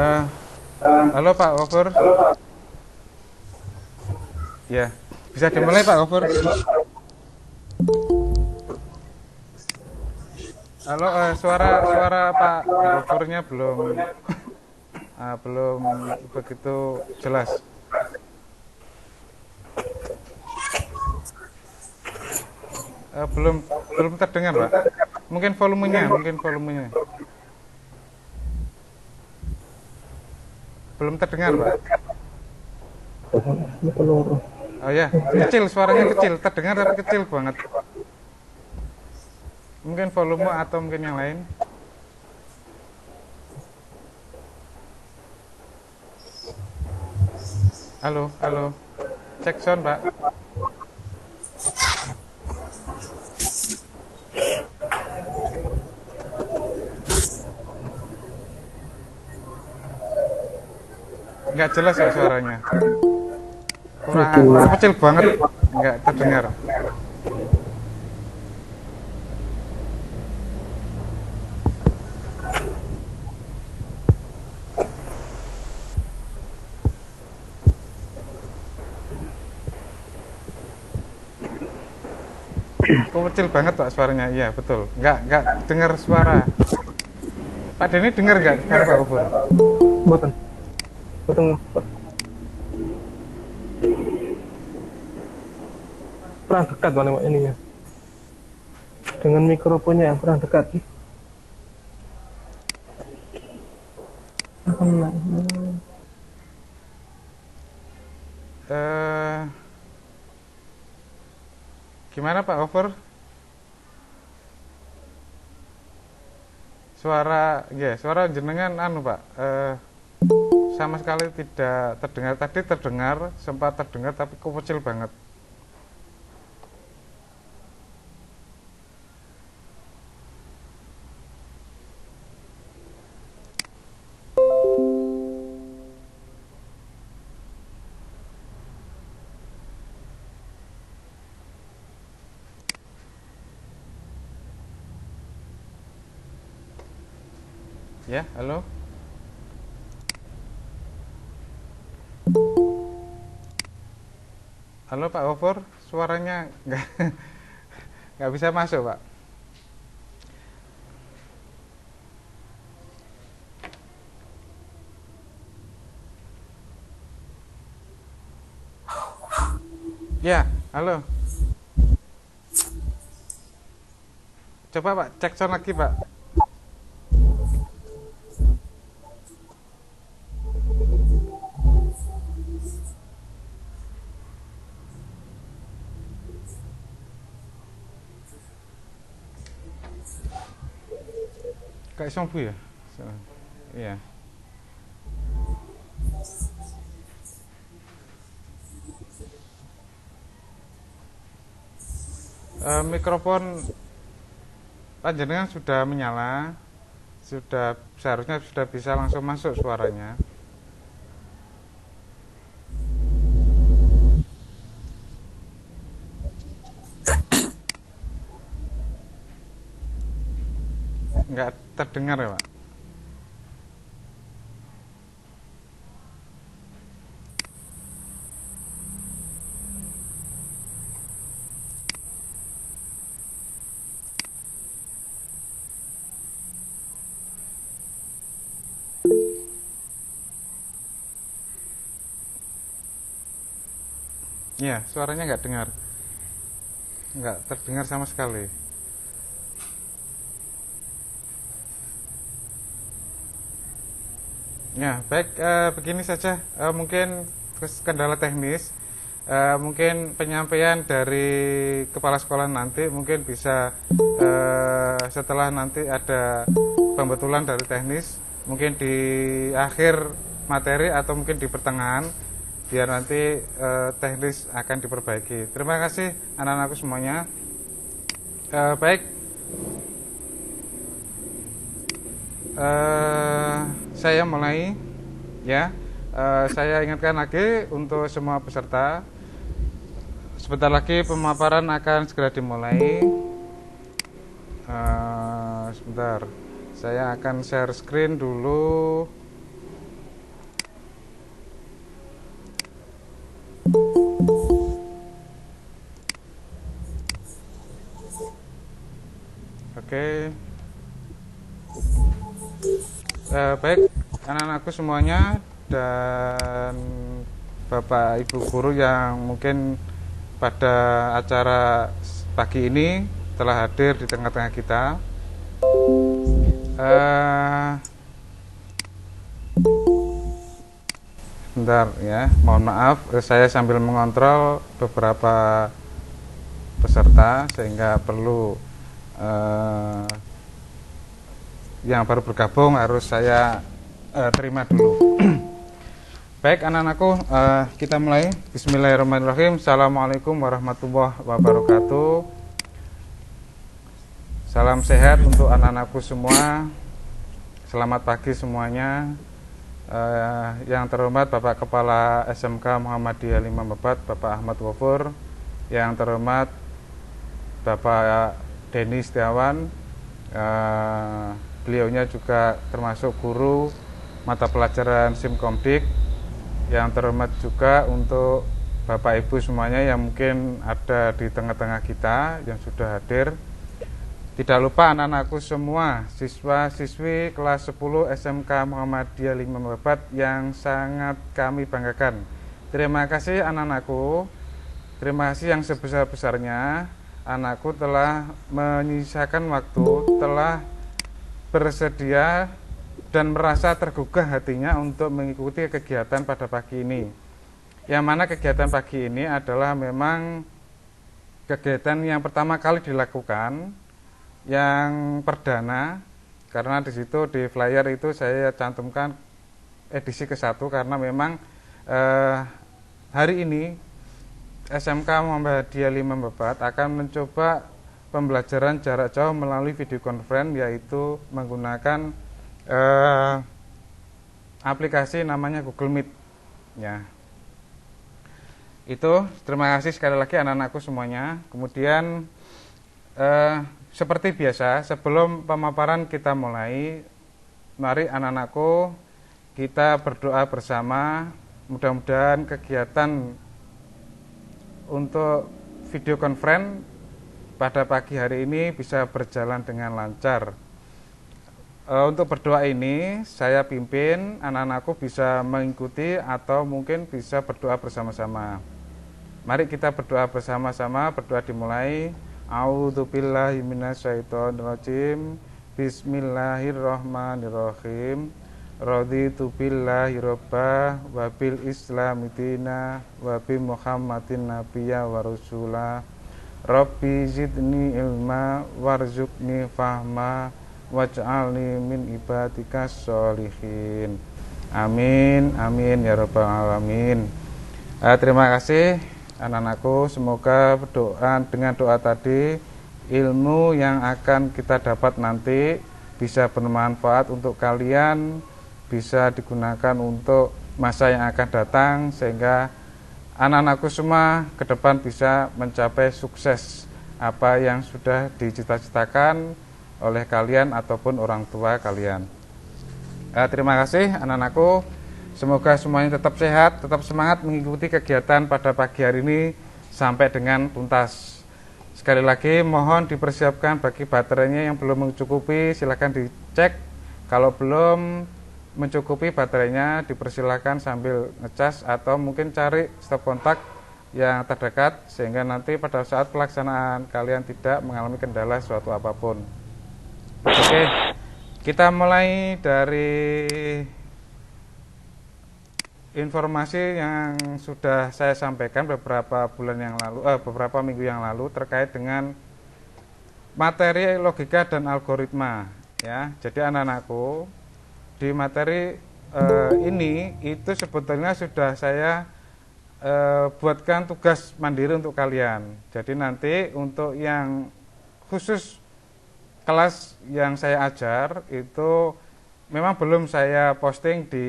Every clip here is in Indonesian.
Eh, halo Pak Gofur. Ya, bisa dimulai Pak Gofur. Halo, suara suara Pak Gofurnya belum begitu jelas. Belum belum terdengar Pak. Mungkin volumenya belum terdengar Pak. Oh ya, kecil, suaranya kecil, terdengar tapi kecil banget. Mungkin volume atau mungkin yang lain. Halo, halo. Cek sound Pak. Nggak jelas ya suaranya. Kurang kecil banget, nggak terdengar. Kecil banget Pak suaranya. Iya betul. Nggak dengar suara. Pak Denny dengar nggak kan Pak Gofur? Boten. Boten. Kurang dekat Pak ininya. Dengan mikrofonnya yang kurang dekat. Gimana Pak Gofur? Suara jenengan Pak. Sama sekali tidak terdengar. Tadi terdengar, sempat terdengar tapi kecil banget. Ya, halo. Halo Pak Gofur, suaranya nggak bisa masuk Pak. Ya, halo. Coba Pak, cek sound lagi Pak. Kayak songbu ya? Iya. Mikrofon panjenengan sudah menyala, seharusnya sudah bisa langsung masuk suaranya. Nggak terdengar ya Pak? Iya, suaranya nggak terdengar sama sekali. Ya, baik, begini saja, mungkin kendala teknis, mungkin penyampaian dari kepala sekolah nanti mungkin bisa setelah nanti ada pembetulan dari teknis, mungkin di akhir materi atau mungkin di pertengahan, biar nanti teknis akan diperbaiki. Terima kasih anak-anakku semuanya. Baik. Saya mulai ya. Saya ingatkan lagi untuk semua peserta, sebentar lagi pemaparan akan segera dimulai. Sebentar, saya akan share screen dulu. Oke. Baik, anak-anakku semuanya dan Bapak Ibu guru yang mungkin pada acara pagi ini telah hadir di tengah-tengah kita. Bentar ya, mohon maaf, saya sambil mengontrol beberapa peserta sehingga perlu yang baru bergabung harus saya terima dulu. Baik anak-anakku, kita mulai. Bismillahirrahmanirrahim. Assalamualaikum warahmatullahi wabarakatuh. Salam sehat untuk anak-anakku semua. Selamat pagi semuanya. Yang terhormat Bapak Kepala SMK Muhammadiyah 5 Mebat, Bapak Ahmad Wafur. Yang terhormat Bapak Denny Setiawan, beliaunya juga termasuk guru mata pelajaran Simkomdik. Yang terhormat juga untuk Bapak Ibu semuanya yang mungkin ada di tengah-tengah kita yang sudah hadir. Tidak lupa anak-anakku semua, siswa-siswi kelas 10 SMK Muhammadiyah 5 Mebat yang sangat kami banggakan. Terima kasih anak-anakku. Terima kasih yang sebesar-besarnya. Anakku telah menyisakan waktu, telah bersedia dan merasa tergugah hatinya untuk mengikuti kegiatan pada pagi ini. Yang mana kegiatan pagi ini adalah memang kegiatan yang pertama kali dilakukan, yang perdana, karena di situ di flyer itu saya cantumkan edisi ke-1 karena memang hari ini SMK Muhammadiyah 5 Mebat akan mencoba pembelajaran jarak jauh melalui video conference, yaitu menggunakan aplikasi namanya Google Meet ya. Itu terima kasih sekali lagi anak-anakku semuanya. Kemudian seperti biasa, sebelum pemaparan kita mulai, mari anak-anakku kita berdoa bersama. Mudah-mudahan kegiatan untuk video conference pada pagi hari ini bisa berjalan dengan lancar. Untuk berdoa ini saya pimpin, anak-anakku bisa mengikuti atau mungkin bisa berdoa bersama-sama. Mari kita berdoa bersama-sama, berdoa dimulai. A'udzubillahi minasyaitonirrajim. Bismillahirrahmanirrahim. Raditu billahi robba wa bil islami dina wa bi Muhammadin nabiyya wa rasula. Rabbi zidni ilma warzuqni fahma waj'alni min ibadikas sholihin. Amin amin ya rabbal alamin. Terima kasih anak-anakku, semoga dengan doa tadi ilmu yang akan kita dapat nanti bisa bermanfaat untuk kalian, bisa digunakan untuk masa yang akan datang, sehingga anak-anakku semua ke depan bisa mencapai sukses apa yang sudah dicita-citakan oleh kalian ataupun orang tua kalian. Terima kasih anak-anakku. Semoga semuanya tetap sehat, tetap semangat mengikuti kegiatan pada pagi hari ini sampai dengan tuntas. Sekali lagi mohon dipersiapkan bagi baterainya yang belum mencukupi, silakan dicek. Kalau belum mencukupi baterainya, dipersilakan sambil ngecas atau mungkin cari stop kontak yang terdekat sehingga nanti pada saat pelaksanaan kalian tidak mengalami kendala suatu apapun. Oke, kita mulai dari informasi yang sudah saya sampaikan beberapa minggu yang lalu terkait dengan materi logika dan algoritma ya. Jadi anak-anakku, di materi ini itu sebetulnya sudah saya buatkan tugas mandiri untuk kalian. Jadi nanti untuk yang khusus kelas yang saya ajar itu memang belum saya posting di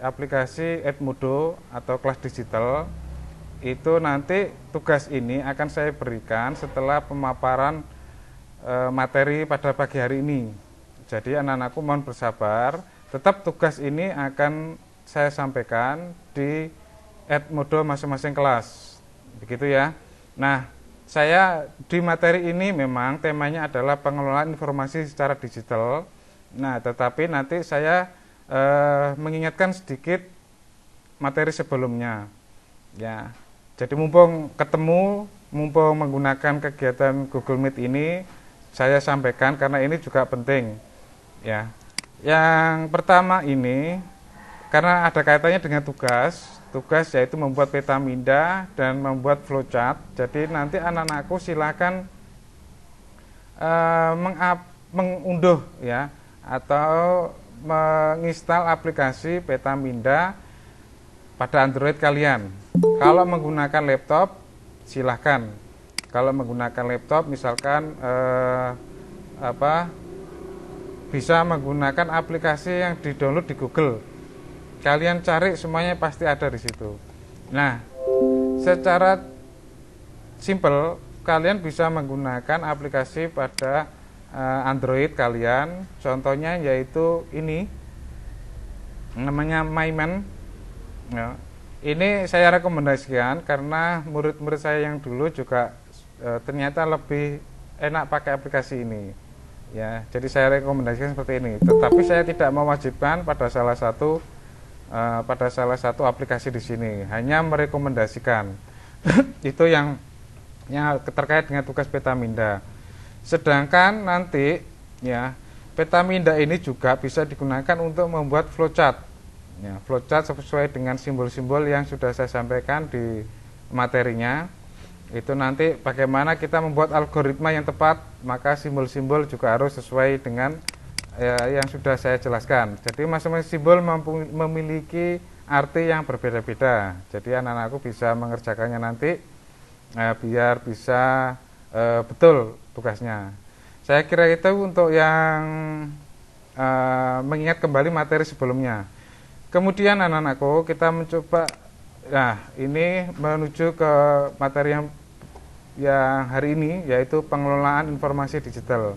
aplikasi Edmodo atau kelas digital. Itu nanti tugas ini akan saya berikan setelah pemaparan materi pada pagi hari ini. Jadi anak-anakku mohon bersabar, tetap tugas ini akan saya sampaikan di Edmodo masing-masing kelas, begitu ya. Nah, saya di materi ini memang temanya adalah pengelolaan informasi secara digital. Nah, tetapi nanti saya mengingatkan sedikit materi sebelumnya. Ya, jadi mumpung ketemu, mumpung menggunakan kegiatan Google Meet ini, saya sampaikan karena ini juga penting. Ya, yang pertama ini karena ada kaitannya dengan tugas yaitu membuat peta minda dan membuat flowchart. Jadi nanti anak-anakku silakan mengunduh ya atau menginstal aplikasi peta minda pada Android kalian. Kalau menggunakan laptop silahkan. Kalau menggunakan laptop misalkan bisa menggunakan aplikasi yang di-download di Google. Kalian cari semuanya pasti ada di situ. Nah, secara simple kalian bisa menggunakan aplikasi pada Android kalian. Contohnya yaitu ini namanya MyMan. Ya, ini saya rekomendasikan karena murid-murid saya yang dulu juga ternyata lebih enak pakai aplikasi ini. Ya, jadi saya rekomendasikan seperti ini. Tetapi saya tidak mewajibkan pada salah satu aplikasi di sini, hanya merekomendasikan. Itu yang terkait dengan tugas peta minda. Sedangkan nanti ya peta minda ini juga bisa digunakan untuk membuat flowchart. Ya, flowchart sesuai dengan simbol-simbol yang sudah saya sampaikan di materinya. Itu nanti bagaimana kita membuat algoritma yang tepat, maka simbol-simbol juga harus sesuai dengan yang sudah saya jelaskan. Jadi masing-masing simbol memiliki arti yang berbeda-beda. Jadi anak-anakku bisa mengerjakannya nanti biar bisa betul tugasnya. Saya kira itu untuk yang mengingat kembali materi sebelumnya. Kemudian anak-anakku kita mencoba, nah ini menuju ke materi yang hari ini yaitu pengelolaan informasi digital.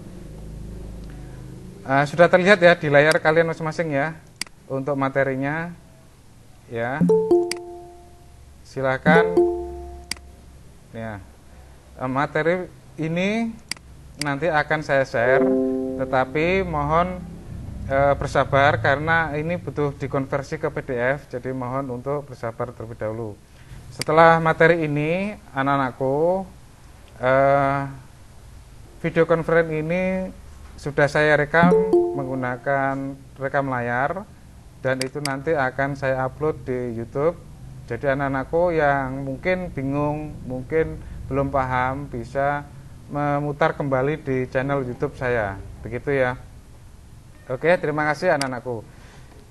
Sudah terlihat ya di layar kalian masing-masing ya untuk materinya ya, silakan ya. Materi ini nanti akan saya share, tetapi mohon bersabar karena ini butuh dikonversi ke PDF, jadi mohon untuk bersabar terlebih dahulu. Setelah materi ini anak-anakku, video conference ini sudah saya rekam menggunakan rekam layar dan itu nanti akan saya upload di YouTube. Jadi anak-anakku yang mungkin bingung, mungkin belum paham bisa memutar kembali di channel YouTube saya. Begitu ya. Oke, terima kasih anak-anakku.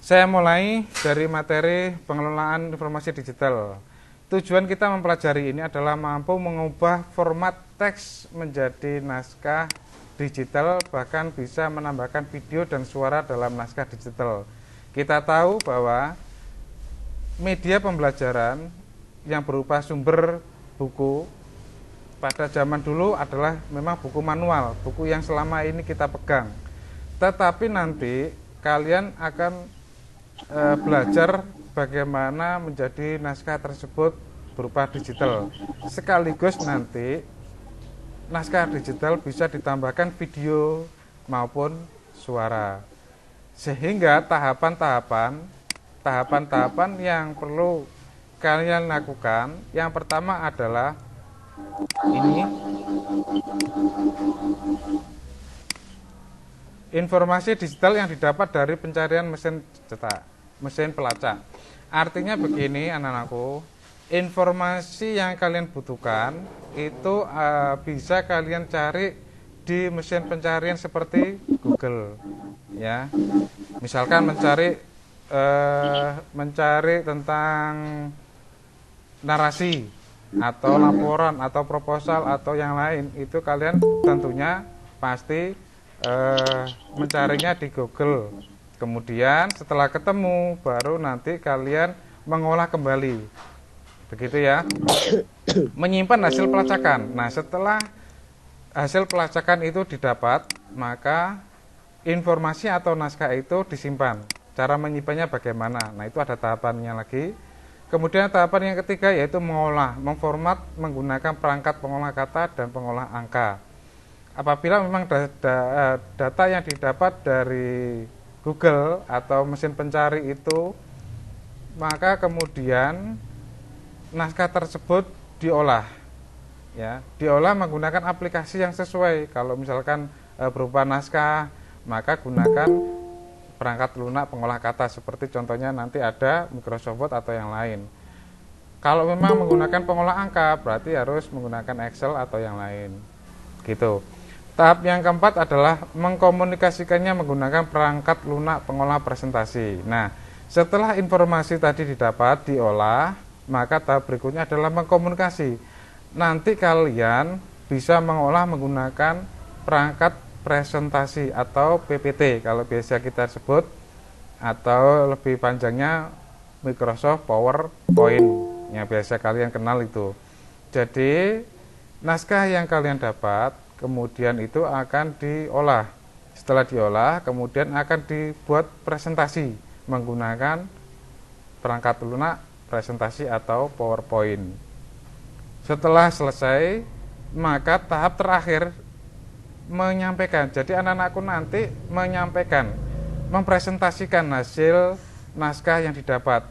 Saya mulai dari materi pengelolaan informasi digital. Tujuan kita mempelajari ini adalah mampu mengubah format teks menjadi naskah digital, bahkan bisa menambahkan video dan suara dalam naskah digital. Kita tahu bahwa media pembelajaran yang berupa sumber buku pada zaman dulu adalah memang buku manual, buku yang selama ini kita pegang. Tetapi nanti kalian akan belajar bagaimana menjadi naskah tersebut berupa digital. Sekaligus nanti naskah digital bisa ditambahkan video maupun suara. Sehingga tahapan-tahapan yang perlu kalian lakukan, yang pertama adalah ini. Informasi digital yang didapat dari pencarian mesin cetak, mesin pelacak. Artinya begini anak-anakku, informasi yang kalian butuhkan itu bisa kalian cari di mesin pencarian seperti Google ya. Misalkan mencari tentang narasi atau laporan atau proposal atau yang lain, itu kalian tentunya pasti mencarinya di Google. Kemudian setelah ketemu baru nanti kalian mengolah kembali. Begitu ya. Menyimpan hasil pelacakan. Nah, setelah hasil pelacakan itu didapat, maka informasi atau naskah itu disimpan. Cara menyimpannya bagaimana? Nah, itu ada tahapannya lagi. Kemudian tahapan yang ketiga yaitu mengolah, memformat menggunakan perangkat pengolah kata dan pengolah angka. Apabila memang data yang didapat dari Google atau mesin pencari itu, maka kemudian naskah tersebut diolah, ya, diolah menggunakan aplikasi yang sesuai. Kalau misalkan berupa naskah, maka gunakan perangkat lunak pengolah kata seperti contohnya nanti ada Microsoft Word atau yang lain. Kalau memang menggunakan pengolah angka, berarti harus menggunakan Excel atau yang lain. Gitu. Tahap yang keempat adalah mengkomunikasikannya menggunakan perangkat lunak pengolah presentasi. Nah, setelah informasi tadi didapat, diolah, maka tahap berikutnya adalah mengkomunikasi. Nanti kalian bisa mengolah menggunakan perangkat presentasi atau PPT kalau biasa kita sebut, atau lebih panjangnya Microsoft PowerPoint yang biasa kalian kenal itu. Jadi naskah yang kalian dapat kemudian itu akan diolah. Setelah diolah kemudian akan dibuat presentasi menggunakan perangkat lunak presentasi atau PowerPoint. Setelah selesai, maka tahap terakhir menyampaikan. Jadi anak-anakku nanti menyampaikan, mempresentasikan hasil naskah yang didapat.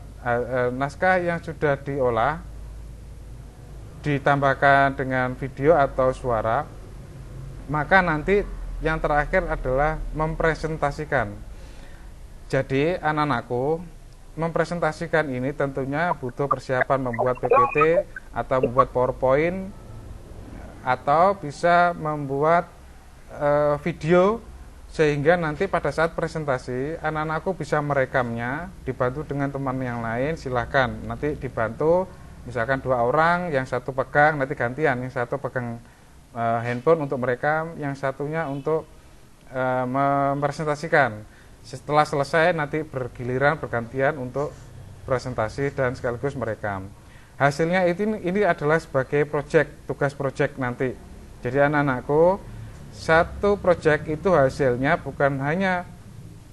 Naskah yang sudah diolah ditambahkan dengan video atau suara, maka nanti yang terakhir adalah mempresentasikan. Jadi anak-anakku mempresentasikan ini tentunya butuh persiapan membuat PPT atau membuat PowerPoint atau bisa membuat video, sehingga nanti pada saat presentasi anak-anakku bisa merekamnya dibantu dengan teman yang lain. Silahkan nanti dibantu, misalkan 2 orang, yang satu pegang, nanti gantian, yang satu pegang handphone untuk merekam, yang satunya untuk mempresentasikan. Setelah selesai nanti bergiliran bergantian untuk presentasi dan sekaligus merekam. Hasilnya ini adalah sebagai tugas project nanti. Jadi anak-anakku, satu proyek itu hasilnya bukan hanya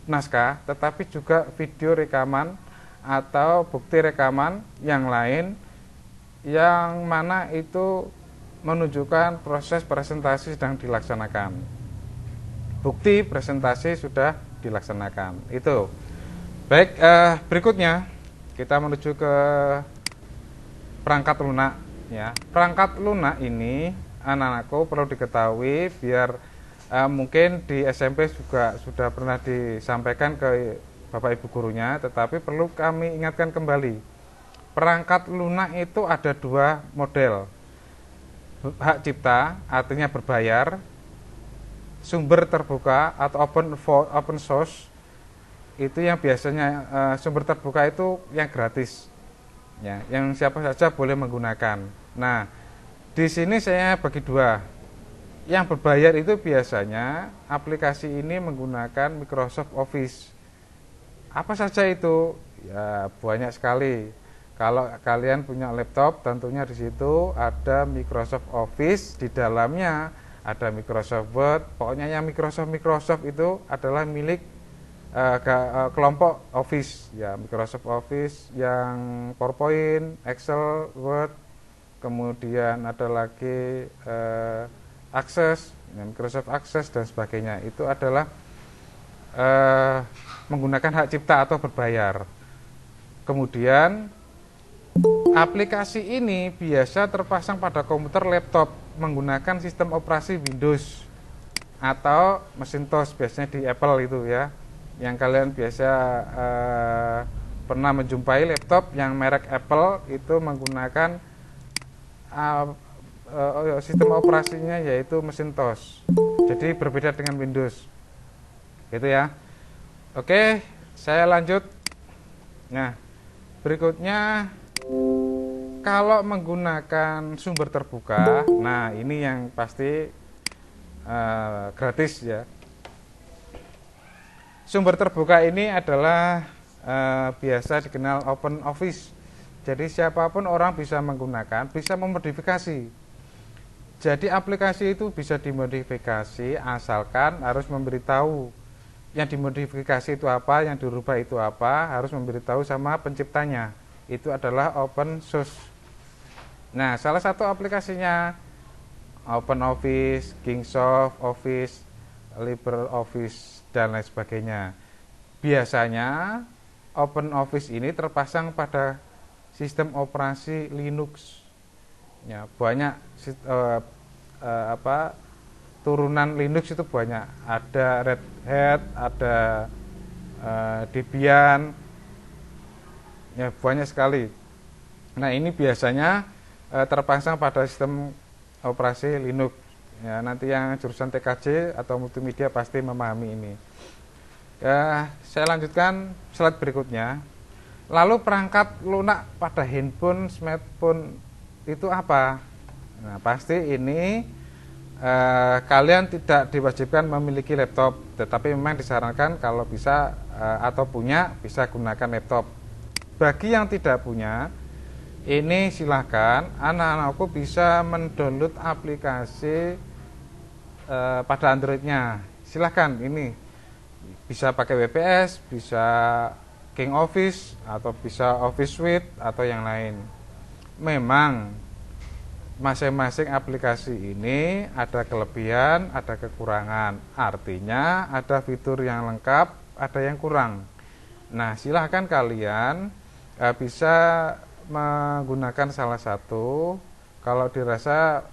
naskah, tetapi juga video rekaman atau bukti rekaman yang lain, yang mana itu menunjukkan proses presentasi sedang dilaksanakan. Bukti presentasi sudah dilaksanakan. Itu. Baik, berikutnya kita menuju ke perangkat lunak. Ya, perangkat lunak ini anak-anakku perlu diketahui biar mungkin di SMP juga sudah pernah disampaikan ke Bapak Ibu gurunya, tetapi perlu kami ingatkan kembali. Perangkat lunak itu ada 2 model. Hak cipta artinya berbayar, sumber terbuka atau open source itu yang biasanya sumber terbuka itu yang gratis, ya, yang siapa saja boleh menggunakan. Nah, di sini saya bagi 2. Yang berbayar itu biasanya aplikasi ini menggunakan Microsoft Office. Apa saja itu? Ya, banyak sekali. Kalau kalian punya laptop, tentunya di situ ada Microsoft Office, di dalamnya ada Microsoft Word. Pokoknya yang Microsoft itu adalah milik kelompok Office, ya, Microsoft Office yang PowerPoint, Excel, Word. Kemudian ada lagi Access, Microsoft Access dan sebagainya. Itu adalah menggunakan hak cipta atau berbayar. Kemudian aplikasi ini biasa terpasang pada komputer laptop menggunakan sistem operasi Windows atau mesin TOS, biasanya di Apple itu, ya. Yang kalian biasa pernah menjumpai laptop yang merek Apple itu menggunakan sistem operasinya yaitu mesin TOS. Jadi berbeda dengan Windows. Gitu ya. Oke, saya lanjut. Nah, berikutnya kalau menggunakan sumber terbuka, nah ini yang pasti gratis, ya. Sumber terbuka ini adalah biasa dikenal Open Office. Jadi siapapun orang bisa menggunakan, bisa memodifikasi. Jadi aplikasi itu bisa dimodifikasi asalkan harus memberitahu yang dimodifikasi itu apa, yang dirubah itu apa, harus memberitahu sama penciptanya. itu adalah open source. Nah, salah satu aplikasinya OpenOffice, Kingsoft Office, LibreOffice, dan lain sebagainya. Biasanya OpenOffice ini terpasang pada sistem operasi Linux. Ya, banyak turunan Linux itu banyak. Ada Red Hat, ada Debian, ya banyak sekali. Nah, ini biasanya terpasang pada sistem operasi Linux. Ya, nanti yang jurusan TKJ atau multimedia pasti memahami ini. Ya, saya lanjutkan slide berikutnya. Lalu perangkat lunak pada handphone, smartphone itu apa? Nah, pasti ini kalian tidak diwajibkan memiliki laptop, tetapi memang disarankan kalau bisa atau punya bisa gunakan laptop. Bagi yang tidak punya, ini silahkan anak-anakku bisa mendownload aplikasi pada Androidnya. Silahkan, ini bisa pakai WPS, bisa King Office, atau bisa Office Suite atau yang lain. Memang masing-masing aplikasi ini ada kelebihan, ada kekurangan. Artinya ada fitur yang lengkap, ada yang kurang. Nah, silahkan kalian bisa menggunakan salah satu. Kalau dirasa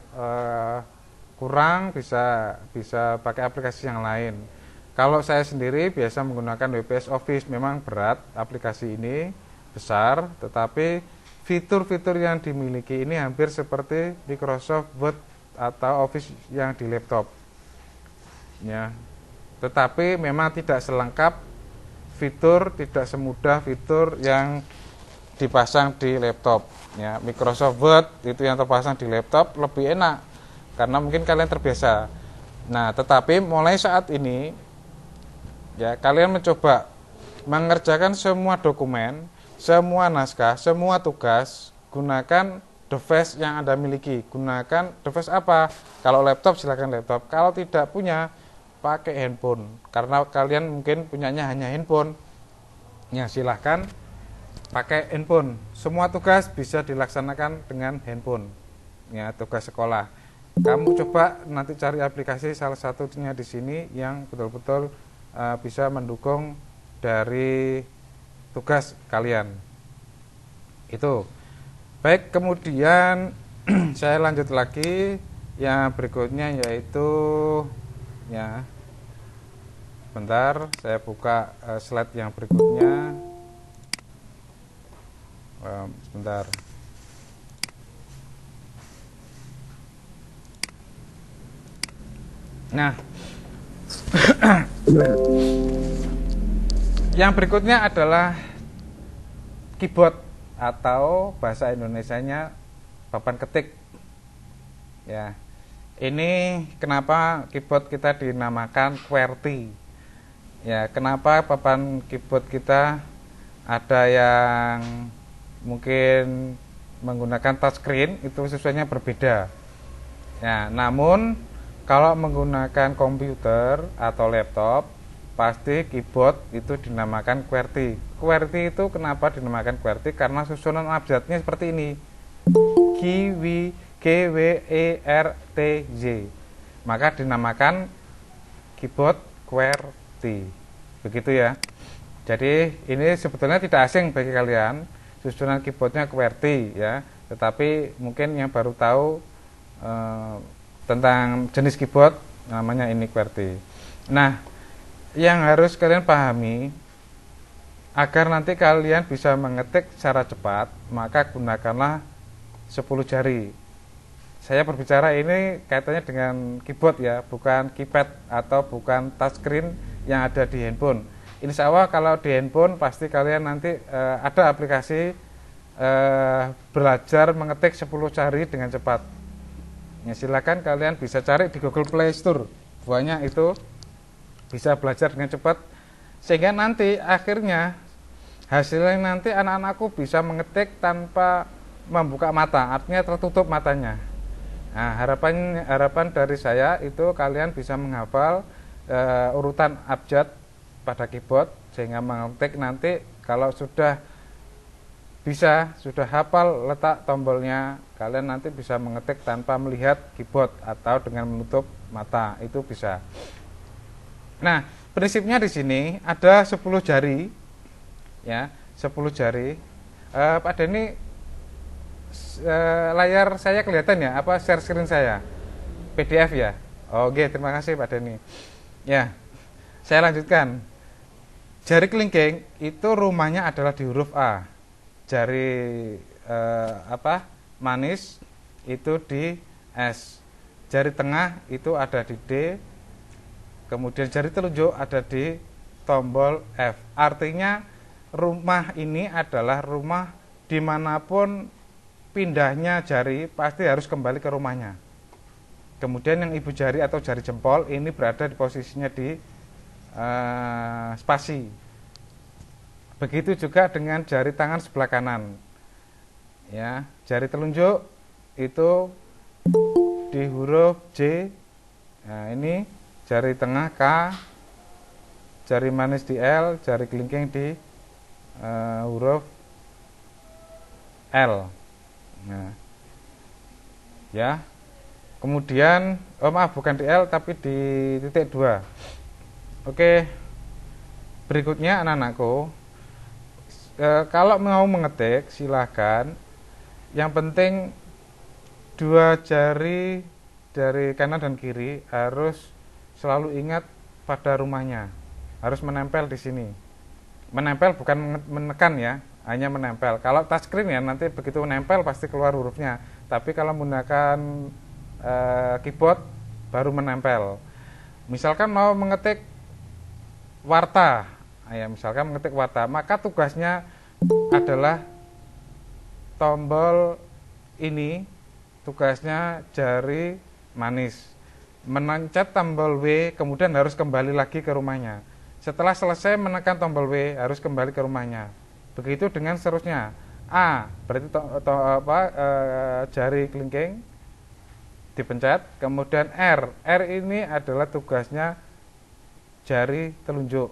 kurang, bisa pakai aplikasi yang lain. Kalau saya sendiri biasa menggunakan WPS Office. Memang berat aplikasi ini, besar, tetapi fitur-fitur yang dimiliki ini hampir seperti Microsoft Word atau Office yang di laptop. Ya. Tetapi memang tidak selengkap fitur, tidak semudah fitur yang dipasang di laptop. Ya, Microsoft Word itu yang terpasang di laptop lebih enak karena mungkin kalian terbiasa. Nah, tetapi mulai saat ini ya, kalian mencoba mengerjakan semua dokumen, semua naskah, semua tugas, gunakan device yang Anda miliki. Gunakan device apa? Kalau laptop silakan laptop. Kalau tidak punya, pakai handphone. Karena kalian mungkin punyanya hanya handphone. Ya, silahkan pakai handphone. Semua tugas bisa dilaksanakan dengan handphone. Ya, tugas sekolah. Kamu coba nanti cari aplikasi salah satunya di sini yang betul-betul bisa mendukung dari tugas kalian. Itu. Baik, kemudian saya lanjut lagi yang berikutnya yaitu ya. Bentar, saya buka slide yang berikutnya. Sebentar. Nah, yang berikutnya adalah keyboard atau bahasa Indonesianya papan ketik. Ya, ini kenapa keyboard kita dinamakan QWERTY? Ya, kenapa papan keyboard kita ada yang mungkin menggunakan touchscreen itu sesuainya berbeda. Ya, namun kalau menggunakan komputer atau laptop, pasti keyboard itu dinamakan QWERTY. QWERTY itu kenapa dinamakan QWERTY? Karena susunan abjadnya seperti ini. QWERTY. Maka dinamakan keyboard QWERTY. Begitu ya. Jadi ini sebetulnya tidak asing bagi kalian. Susunan keyboardnya QWERTY ya. Tetapi mungkin yang baru tahu tentang jenis keyboard namanya ini QWERTY. Nah, yang harus kalian pahami agar nanti kalian bisa mengetik secara cepat, maka gunakanlah 10 jari. Saya berbicara ini kaitannya dengan keyboard ya, bukan keypad atau bukan touchscreen yang ada di handphone. Insya Allah kalau di handphone pasti kalian nanti ada aplikasi belajar mengetik 10 jari dengan cepat. Ya, silakan kalian bisa cari di Google Play Store. Banyak itu bisa belajar dengan cepat sehingga nanti akhirnya hasilnya nanti anak-anakku bisa mengetik tanpa membuka mata, artinya tertutup matanya. Nah, harapan dari saya itu kalian bisa menghafal urutan abjad pada keyboard sehingga mengetik nanti kalau sudah bisa sudah hafal letak tombolnya, kalian nanti bisa mengetik tanpa melihat keyboard atau dengan menutup mata, itu bisa. Nah, prinsipnya di sini ada 10 jari ya, 10 jari. Pak Denny, layar saya kelihatan ya, apa share screen saya? PDF ya? Oke, terima kasih Pak Denny. Ya, saya lanjutkan. Jari kelingking itu rumahnya adalah di huruf A. Jari manis itu di S. Jari tengah itu ada di D. Kemudian jari telunjuk ada di tombol F. Artinya rumah ini adalah rumah dimanapun pindahnya jari pasti harus kembali ke rumahnya. Kemudian yang ibu jari atau jari jempol ini berada di posisinya di spasi. Begitu juga dengan jari tangan sebelah kanan. Ya, jari telunjuk itu di huruf J. Nah, ini jari tengah K, jari manis di L, jari kelingking di huruf L. Nah, ya. Kemudian, bukan di L tapi di titik 2. Oke. Berikutnya anak-anakku, kalau mau mengetik silahkan. Yang penting 2 jari dari kanan dan kiri harus selalu ingat pada rumahnya, harus menempel di sini. Menempel bukan menekan ya, hanya menempel. Kalau touchscreen ya nanti begitu menempel pasti keluar hurufnya. Tapi kalau menggunakan keyboard baru menempel. Misalkan mau mengetik warta, misalkan mengetik warta, maka tugasnya adalah tombol ini, tugasnya jari manis, menencet tombol W, kemudian harus kembali lagi ke rumahnya. Setelah selesai menekan tombol W, harus kembali ke rumahnya. Begitu dengan seterusnya. A berarti jari kelingking dipencet, kemudian R ini adalah tugasnya jari telunjuk.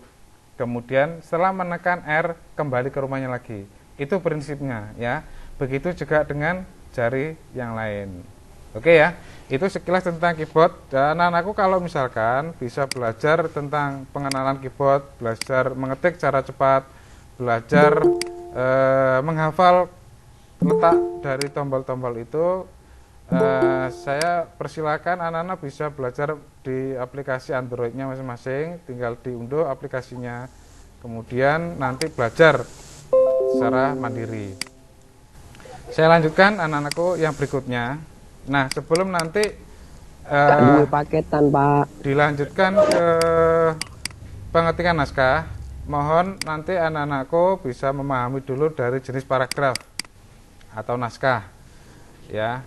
Kemudian setelah menekan R kembali ke rumahnya lagi. Itu prinsipnya ya. Begitu juga dengan jari yang lain. Oke ya. Itu sekilas tentang keyboard. Dan anakku kalau misalkan bisa belajar tentang pengenalan keyboard, belajar mengetik secara cepat, belajar menghafal letak dari tombol-tombol itu, saya persilakan anak-anak bisa belajar di aplikasi Android-nya masing-masing, tinggal diunduh aplikasinya, kemudian nanti belajar secara mandiri. Saya lanjutkan anak-anakku yang berikutnya. Nah, sebelum nanti paketan Pak, dilanjutkan ke pengetikan naskah, mohon nanti anak-anakku bisa memahami dulu dari jenis paragraf atau naskah ya.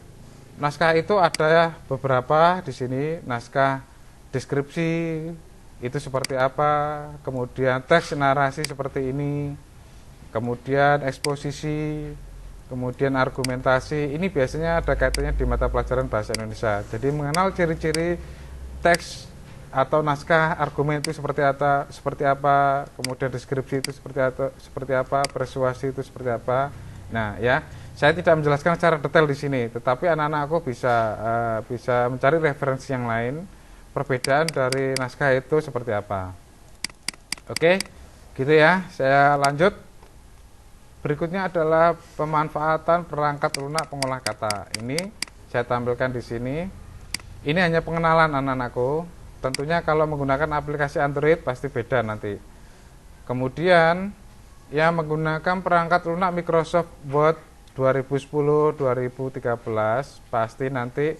Naskah itu ada beberapa di sini. Naskah deskripsi itu seperti apa, kemudian teks narasi seperti ini, kemudian eksposisi, kemudian argumentasi. Ini biasanya ada kaitannya di mata pelajaran bahasa Indonesia. Jadi mengenal ciri-ciri teks atau naskah, argumen itu seperti apa, kemudian deskripsi itu seperti apa, persuasi itu seperti apa. Nah, ya, saya tidak menjelaskan secara detail di sini, tetapi anak-anakku bisa mencari referensi yang lain, perbedaan dari naskah itu seperti apa. Oke, gitu ya. Saya lanjut. Berikutnya adalah pemanfaatan perangkat lunak pengolah kata. Ini saya tampilkan di sini. Ini hanya pengenalan anak-anakku. Tentunya kalau menggunakan aplikasi Android pasti beda nanti. Kemudian yang menggunakan perangkat lunak Microsoft Word 2010-2013 pasti nanti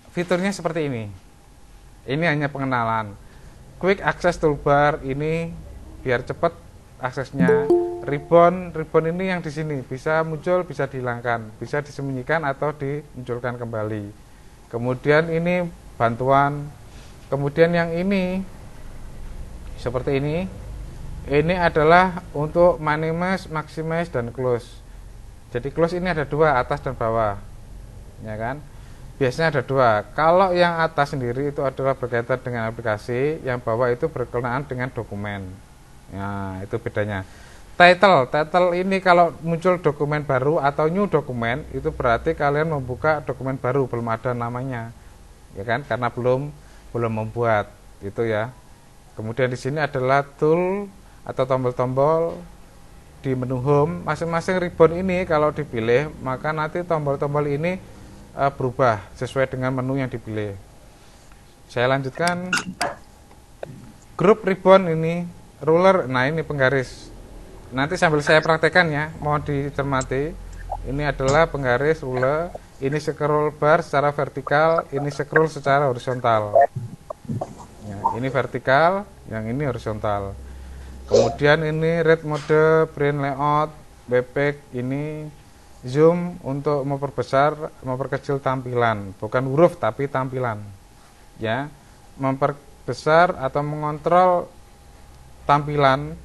fiturnya seperti ini. Ini hanya pengenalan. Quick Access Toolbar ini biar cepat aksesnya. Ribbon ini yang di sini bisa muncul, bisa dihilangkan, bisa disembunyikan atau dimunculkan kembali. Kemudian ini bantuan. Kemudian yang ini seperti ini adalah untuk minimize, maximize, dan close. Jadi close ini ada 2, atas dan bawah, ya kan? Biasanya ada 2. Kalau yang atas sendiri itu adalah berkaitan dengan aplikasi, yang bawah itu berkenaan dengan dokumen. Nah, itu bedanya. Title ini kalau muncul dokumen baru atau new dokumen, itu berarti kalian membuka dokumen baru, belum ada namanya, ya kan? Karena belum membuat itu ya. Kemudian di sini adalah tool atau tombol-tombol di menu home. Masing-masing ribbon ini kalau dipilih, maka nanti tombol-tombol ini berubah sesuai dengan menu yang dipilih. Saya lanjutkan. Grup ribbon ini, ruler, nah ini penggaris. Nanti sambil saya praktekkan ya, mohon dicermati. Ini adalah penggaris ruler, ini scroll bar secara vertikal, ini scroll secara horizontal. Ya, ini vertikal, yang ini horizontal. Kemudian ini read mode, print layout, backpack, ini zoom untuk memperbesar, memperkecil tampilan, bukan huruf tapi tampilan. Ya, memperbesar atau mengontrol tampilan.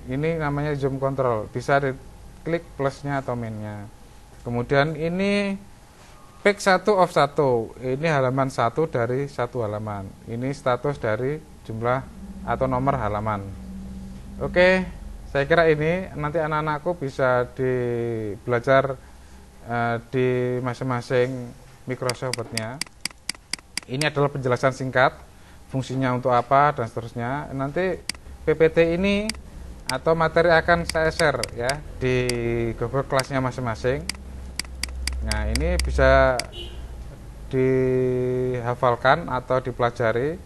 Ini namanya zoom control, bisa diklik plusnya atau minusnya. Kemudian ini back 1 off 1, ini halaman 1 dari 1 halaman. Ini status dari jumlah atau nomor halaman. Oke, saya kira ini nanti anak-anakku bisa belajar di masing-masing Microsoft Word-nya. Ini adalah penjelasan singkat, fungsinya untuk apa dan seterusnya. Nanti PPT ini atau materi akan saya share ya di Google Class-nya masing-masing. Nah, ini bisa dihafalkan atau dipelajari.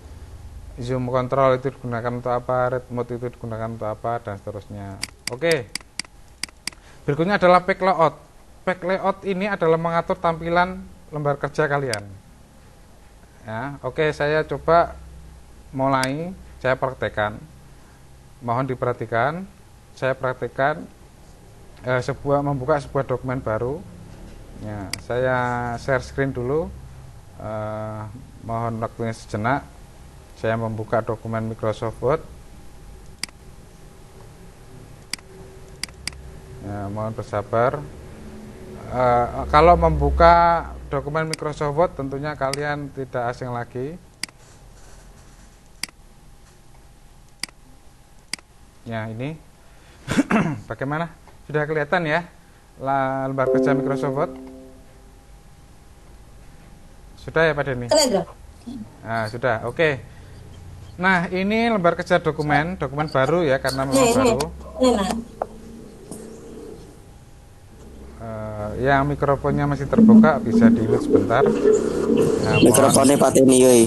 Zoom control itu digunakan untuk apa, read mode itu digunakan untuk apa, dan seterusnya. Oke. Berikutnya adalah page layout. Page layout ini adalah mengatur tampilan lembar kerja kalian. Ya, oke, saya coba mulai, saya praktekkan. Mohon diperhatikan, saya praktekkan membuka sebuah dokumen baru. Ya, saya share screen dulu. Mohon waktunya sejenak. Saya membuka dokumen Microsoft Word. Ya, mohon bersabar. Kalau membuka dokumen Microsoft Word, tentunya kalian tidak asing lagi. Ya, ini bagaimana? Sudah kelihatan ya lembar kerja Microsoft Word? Sudah ya Pak Denny? Nah, sudah, oke. Nah, ini lembar kerja dokumen baru ya, karena memang baru. Yang mikrofonnya masih terbuka bisa di-mute sebentar. Nah, Mikrofonnya Pak Denny yoi.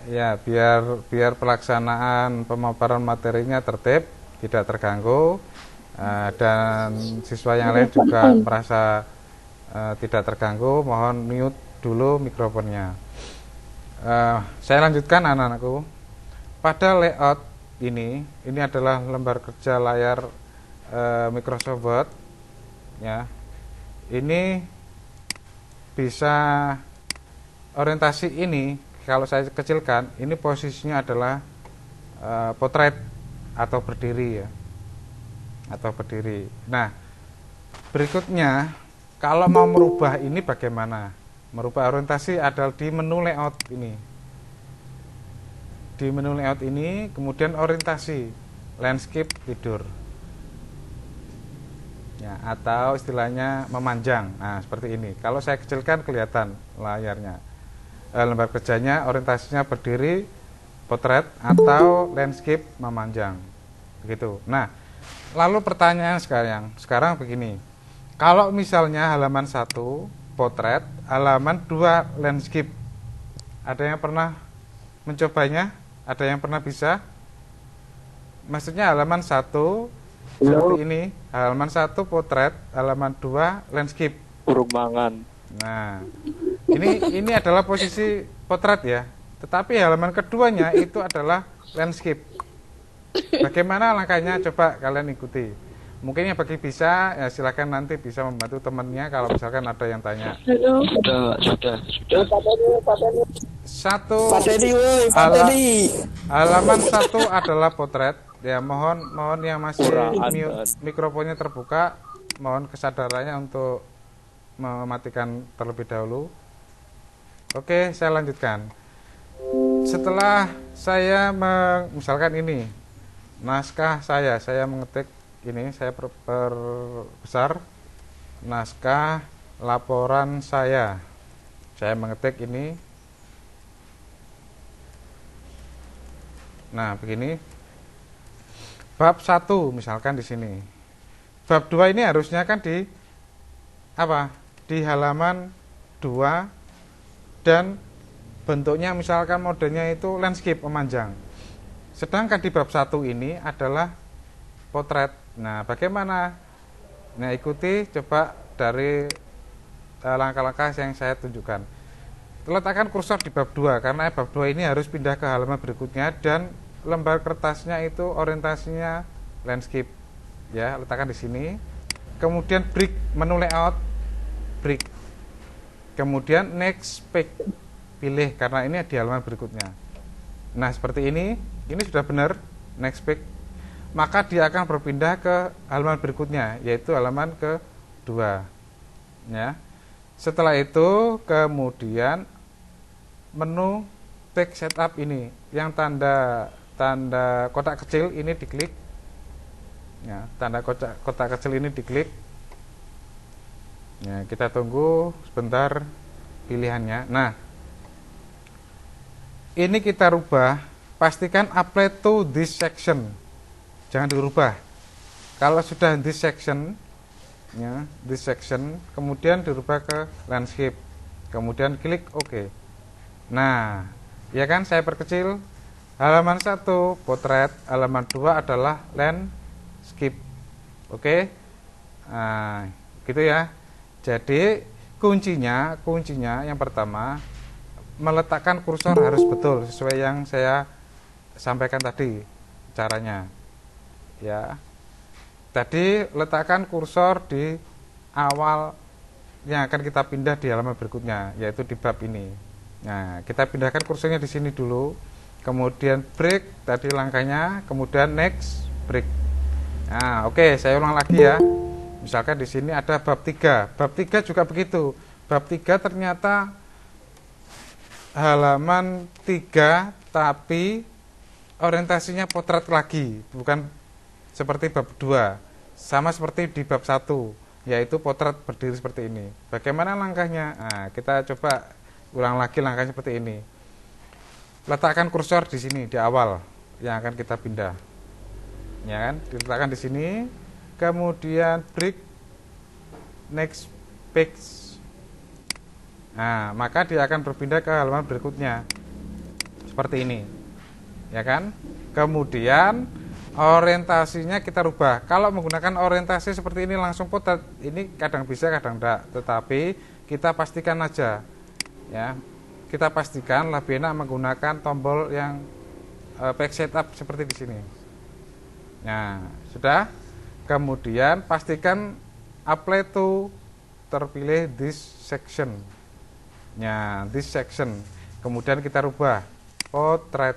Ya, biar pelaksanaan pemaparan materinya tertib, tidak terganggu, dan siswa yang lain juga merasa tidak terganggu. Mohon mute dulu mikrofonnya. Saya lanjutkan anak-anakku. Pada layout ini adalah lembar kerja layar Microsoft Word. Ya, ini bisa orientasi ini. Kalau saya kecilkan, ini posisinya adalah potret atau berdiri ya, atau berdiri. Nah, berikutnya kalau mau merubah ini bagaimana? Merubah orientasi adalah di menu layout ini. Di menu layout ini, kemudian orientasi, landscape, tidur. Ya, atau istilahnya memanjang. Nah, seperti ini. Kalau saya kecilkan kelihatan layarnya. Lembar kerjanya orientasinya berdiri, potret, atau landscape memanjang, begitu. Nah, lalu pertanyaan sekarang begini, kalau misalnya halaman 1 potret, halaman 2 landscape, ada yang pernah mencobanya? Ada yang pernah bisa? Maksudnya halaman 1 seperti ini, halaman 1 potret, halaman 2 landscape. Perumahan. Nah, ini adalah posisi potret ya. Tetapi halaman keduanya itu adalah landscape. Bagaimana langkahnya? Coba kalian ikuti. Mungkin yang bagi bisa, ya silakan nanti bisa membantu temannya kalau misalkan ada yang tanya. Sudah. Satu, halaman 1 adalah potret. Ya, mohon yang masih mute, mikrofonnya terbuka, mohon kesadarannya untuk mematikan terlebih dahulu. Oke, saya lanjutkan. Setelah saya misalkan ini naskah saya mengetik ini saya perbesar naskah laporan saya mengetik ini. Nah, begini. Bab 1 misalkan di sini. Bab 2 ini harusnya kan di apa? Di halaman 2 dan bentuknya misalkan modelnya itu landscape memanjang. Sedangkan di bab 1 ini adalah potret. Nah, bagaimana? Nah, ikuti coba dari langkah-langkah yang saya tunjukkan. Letakkan kursor di bab 2 karena bab 2 ini harus pindah ke halaman berikutnya dan lembar kertasnya itu orientasinya landscape. Ya, letakkan di sini. Kemudian break, menu layout, break. Kemudian next page, pilih karena ini di halaman berikutnya. Nah, seperti ini sudah benar, next page. Maka dia akan berpindah ke halaman berikutnya, yaitu halaman kedua. Ya. Setelah itu kemudian menu page setup ini yang tanda kotak kecil ini diklik. Ya, tanda kotak kecil ini diklik. Ya, kita tunggu sebentar pilihannya. Nah, ini kita rubah, pastikan apply to this section. Jangan dirubah. Kalau sudah this section, ya, this section, kemudian dirubah ke landscape. Kemudian klik OK. Nah, ya kan saya perkecil. Halaman 1 potret, halaman 2 adalah landscape. Oke. Nah, gitu ya. Jadi kuncinya yang pertama meletakkan kursor harus betul sesuai yang saya sampaikan tadi caranya. Ya. Tadi letakkan kursor di awal yang akan kita pindah di halaman berikutnya, yaitu di bab ini. Nah, kita pindahkan kursornya di sini dulu. Kemudian break tadi langkahnya, kemudian next break. Nah, oke, saya ulang lagi ya. Misalkan di sini ada bab 3. Bab 3 juga begitu. Bab 3 ternyata halaman 3 tapi orientasinya potret lagi, bukan seperti bab 2. Sama seperti di bab 1, yaitu potret berdiri seperti ini. Bagaimana langkahnya? Nah, kita coba ulang lagi langkahnya seperti ini. Letakkan kursor di sini di awal yang akan kita pindah. Ya kan? Diletakkan di sini. Kemudian break next page. Nah, maka dia akan berpindah ke halaman berikutnya. Seperti ini. Ya kan? Kemudian orientasinya kita rubah. Kalau menggunakan orientasi seperti ini langsung potret, ini kadang bisa kadang tidak. Tetapi kita pastikan aja, ya, kita pastikan lebih enak menggunakan tombol yang page setup seperti di sini. Nah, sudah. Kemudian pastikan apply to terpilih this section. Nah, this section. Kemudian kita rubah potret.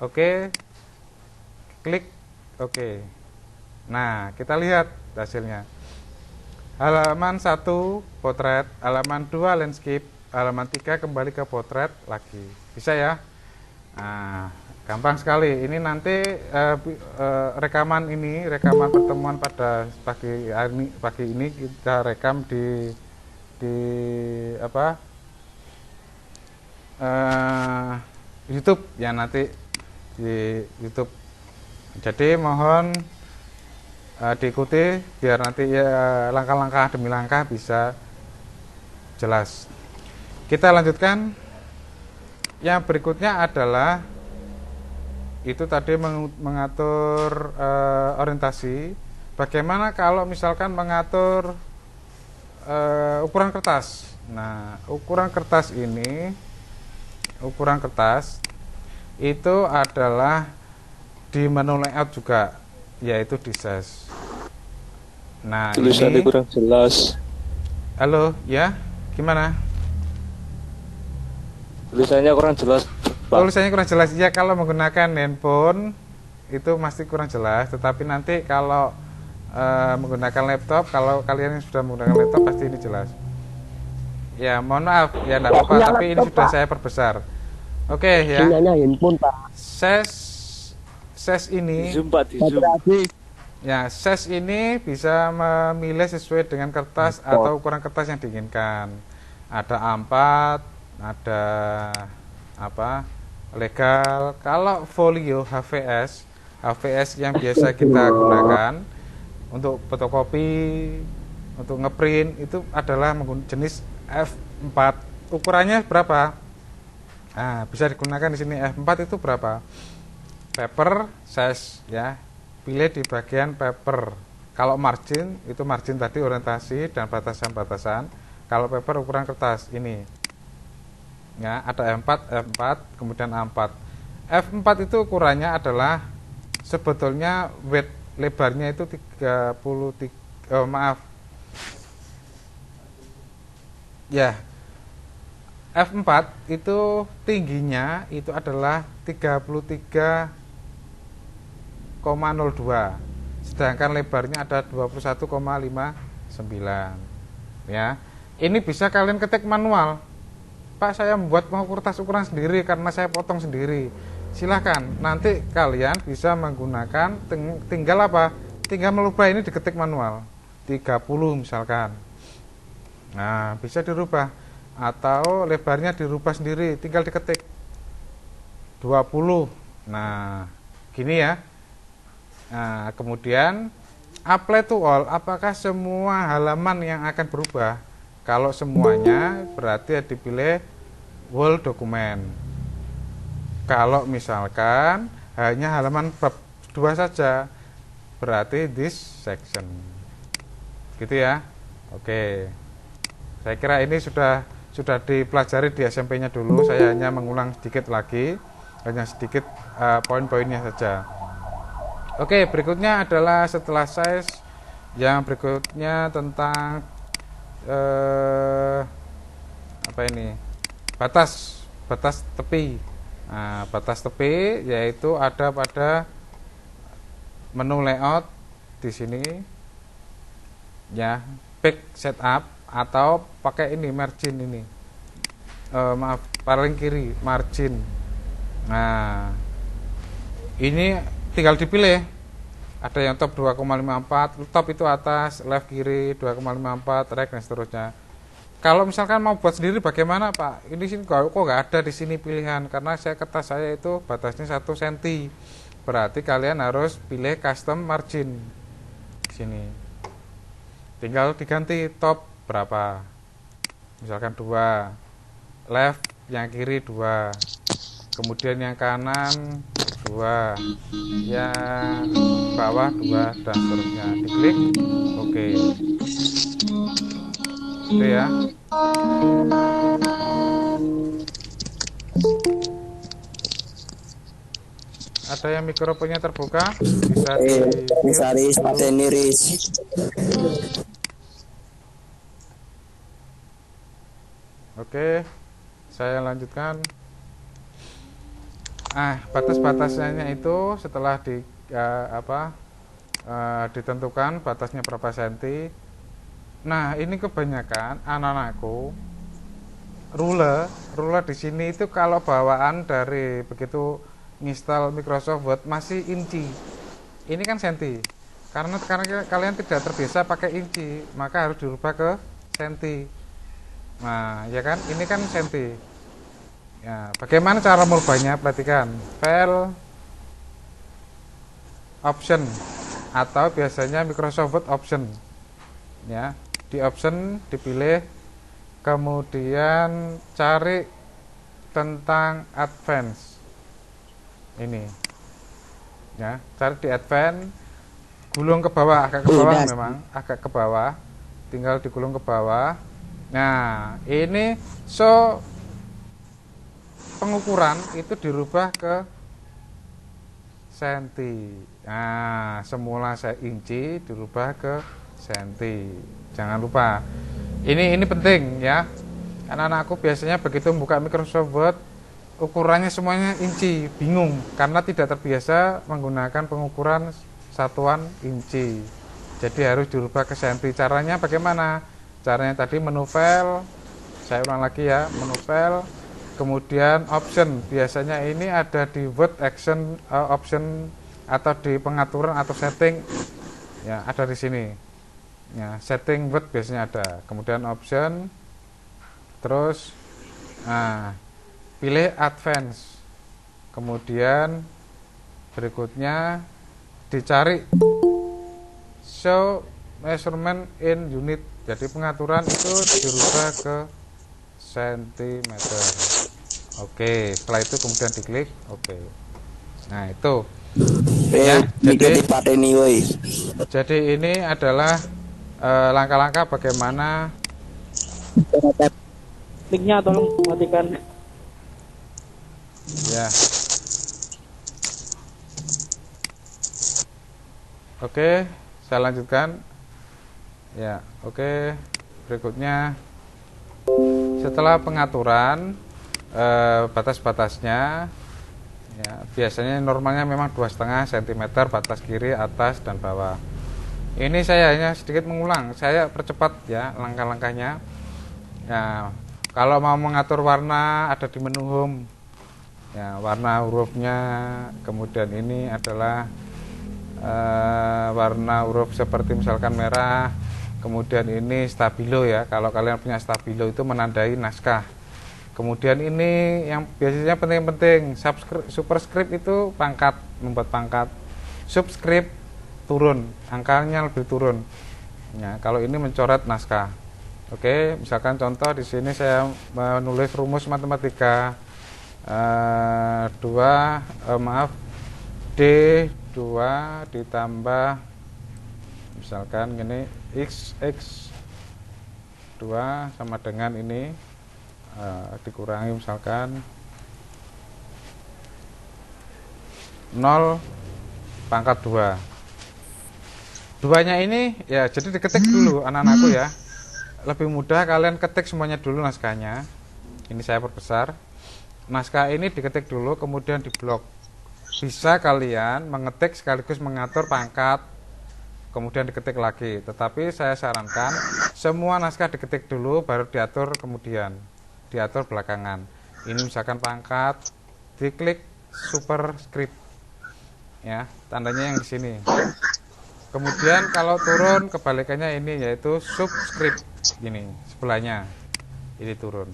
Oke. Klik OK. Nah, kita lihat hasilnya. Halaman 1 potret, halaman 2 landscape, halaman 3 kembali ke potret lagi. Bisa ya? Nah, gampang sekali. Ini nanti rekaman pertemuan pada pagi ini kita rekam di YouTube ya, nanti di YouTube. Jadi mohon diikuti biar nanti ya langkah-langkah demi langkah bisa jelas. Kita lanjutkan. Yang berikutnya adalah itu tadi mengatur orientasi. Bagaimana kalau misalkan mengatur ukuran kertas? Nah, ukuran kertas itu adalah di menu layout juga, yaitu di size. Nah, tulisannya kurang jelas. Halo, ya, gimana? Tulisannya kurang jelas, Pak. Tulisannya kurang jelas ya, kalau menggunakan handphone itu masih kurang jelas, tetapi nanti kalau menggunakan laptop, kalau kalian yang sudah menggunakan laptop pasti ini jelas. Ya, mohon maaf, ya enggak apa-apa, tapi ini sudah saya perbesar. Oke, ya. Handphone, Pak. Size ini Di zoom, Pak, di zoom. Ya, size ini bisa memilih sesuai dengan kertas atau ukuran kertas yang diinginkan. Ada A4, ada apa? Legal. Kalau folio HVS yang biasa kita gunakan untuk fotokopi, untuk ngeprint itu adalah jenis F4. Ukurannya berapa? Nah, bisa digunakan di sini. F4 itu berapa? Paper size ya. Pilih di bagian paper. Kalau margin itu margin tadi orientasi dan batasan-batasan. Kalau paper ukuran kertas ini. Ya, ada F4, kemudian A4. F4 itu ukurannya adalah sebetulnya width lebarnya itu 33 maaf. Ya. F4 itu tingginya itu adalah 33,02, sedangkan lebarnya ada 21,59 ya. Ini bisa kalian ketik manual. Pak, saya membuat kertas ukuran sendiri karena saya potong sendiri. Silahkan, nanti kalian bisa menggunakan tinggal apa? Tinggal merubah ini diketik manual 30 misalkan. Nah, bisa dirubah atau lebarnya dirubah sendiri, tinggal diketik 20. Nah, gini ya. Nah, kemudian apply to all, apakah semua halaman yang akan berubah? Kalau semuanya berarti dipilih whole document. Kalau misalkan hanya halaman bab 2 saja, berarti this section. Gitu ya. Oke. Saya kira ini sudah dipelajari di SMP-nya dulu. Saya hanya mengulang sedikit lagi, hanya sedikit poin-poinnya saja. Oke, berikutnya adalah setelah size, yang berikutnya tentang apa ini? Batas tepi. Nah, batas tepi yaitu ada pada menu layout di sini, ya, pick setup atau pakai ini margin ini. Maaf, paling kiri margin. Nah, ini tinggal dipilih. Ada yang top 2,54, top itu atas, left kiri 2,54, right dan seterusnya. Kalau misalkan mau buat sendiri bagaimana, Pak? Ini sini kok nggak ada di sini pilihan, karena kertas saya itu batasnya 1 cm. Berarti kalian harus pilih custom margin di sini. Tinggal diganti top berapa, misalkan 2, left yang kiri 2, kemudian yang kanan 2, yang bawah 2 dan seterusnya. Diklik oke. Itu ya. Ada yang mikrofonnya terbuka, bisa Riz, pateni Riz. Oke, saya lanjutkan. Batas-batasnya itu setelah ditentukan batasnya berapa senti. Nah, ini kebanyakan anak-anakku ruler di sini itu kalau bawaan dari begitu install Microsoft Word masih inci. Ini kan senti. Karena kalian tidak terbiasa pakai inci, maka harus dirubah ke senti. Nah, ya kan, ini kan senti. Ya, bagaimana cara merubahnya? Perhatikan, file, option, atau biasanya Microsoft Word option. Ya, di option dipilih, kemudian cari tentang advance. Ini, ya, cari di advance, gulung ke bawah, agak ke bawah memang, agak ke bawah, tinggal digulung ke bawah. Nah, ini pengukuran itu dirubah ke senti. Nah, semula saya inci dirubah ke senti. Jangan lupa. Ini penting ya. Anak-anakku biasanya begitu buka Microsoft Word, ukurannya semuanya inci, bingung karena tidak terbiasa menggunakan pengukuran satuan inci. Jadi harus dirubah ke senti. Caranya bagaimana? Caranya tadi menu file, saya ulang lagi ya, menu file, kemudian option. Biasanya ini ada di Word action option atau di pengaturan atau setting Ya, ada di sini. Ya, setting word biasanya ada. Kemudian option, terus pilih advance. Kemudian berikutnya dicari show measurement in unit. Jadi pengaturan itu dirubah ke sentimeter. Oke, setelah itu kemudian diklik oke. Nah, itu ya. Jadi ini adalah langkah-langkah bagaimana Linknya tolong matikan. ya. Oke, saya lanjutkan. Ya, oke. Berikutnya setelah pengaturan batas-batasnya, ya, biasanya normalnya memang 2,5 cm batas kiri, atas, dan bawah. Ini saya hanya sedikit mengulang, saya percepat ya langkah-langkahnya. Ya, kalau mau mengatur warna ada di menu home. Ya, warna hurufnya, kemudian ini adalah warna huruf seperti misalkan merah. Kemudian ini stabilo ya, kalau kalian punya stabilo itu menandai naskah. Kemudian ini yang biasanya penting-penting, superscript itu pangkat, membuat pangkat. Subscript turun, angkanya lebih turun. Ya, kalau ini mencoret naskah. Oke, misalkan contoh di sini saya menulis rumus matematika D2 ditambah misalkan gini, x 2 sama dengan ini dikurangi misalkan 0 pangkat 2. Duanya ini ya jadi diketik dulu anak-anakku ya. Lebih mudah kalian ketik semuanya dulu naskahnya. Ini saya perbesar. Naskah ini diketik dulu kemudian diblok. Bisa kalian mengetik sekaligus mengatur pangkat, kemudian diketik lagi. Tetapi saya sarankan semua naskah diketik dulu baru diatur kemudian. Diatur belakangan. Ini misalkan pangkat, diklik superscript. Ya, tandanya yang di sini. Kemudian kalau turun kebalikannya ini yaitu subscript. Gini, sebelahnya. Ini turun.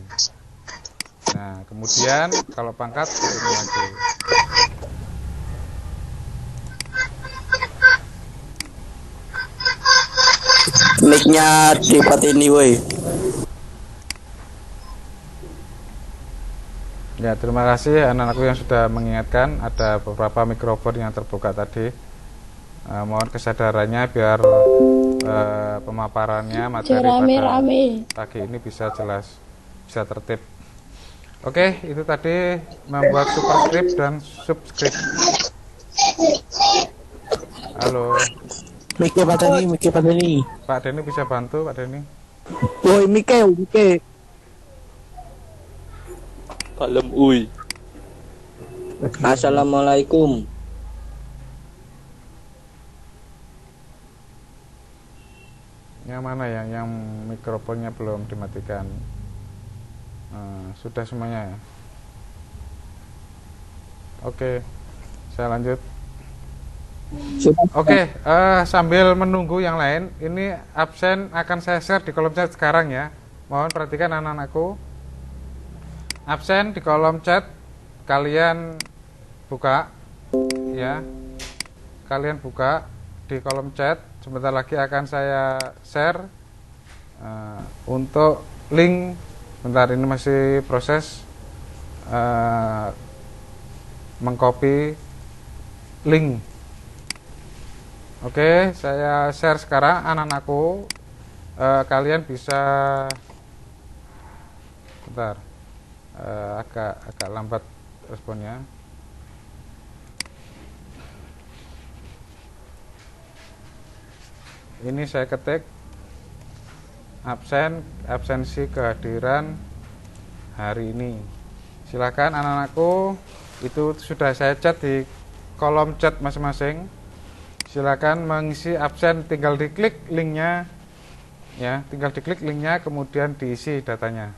Nah, kemudian kalau pangkat turun lagi. Mic-nya cepat ini woi. Ya, terima kasih anak-anakku yang sudah mengingatkan. Ada beberapa mikrofon yang terbuka tadi. Mohon kesadarannya biar pemaparannya materi pada pagi ini bisa jelas, bisa tertib. Oke, itu tadi membuat superscript dan subscript. Halo. Mic-nya Pak Deni. Pak Deni bisa bantu, Pak Deni? Woi, Mike. Kalem uy. Assalamualaikum. Yang mana ya? Yang mikrofonnya belum dimatikan. Sudah semuanya ya? Oke, saya lanjut. Oke, sambil menunggu yang lain, ini absen akan saya share di kolom chat sekarang ya. Mohon perhatikan anak-anakku. Absen di kolom chat kalian buka ya. Kalian buka di kolom chat. Sebentar lagi akan saya share untuk link. Bentar, ini masih proses mengcopy link. Oke, saya share sekarang anak-anakku. Kalian bisa bentar, agak lambat responnya. Ini saya ketik absensi kehadiran hari ini. Silakan anak-anakku, itu sudah saya chat di kolom chat masing-masing. Silakan mengisi absen, tinggal diklik linknya ya, tinggal diklik linknya kemudian diisi datanya.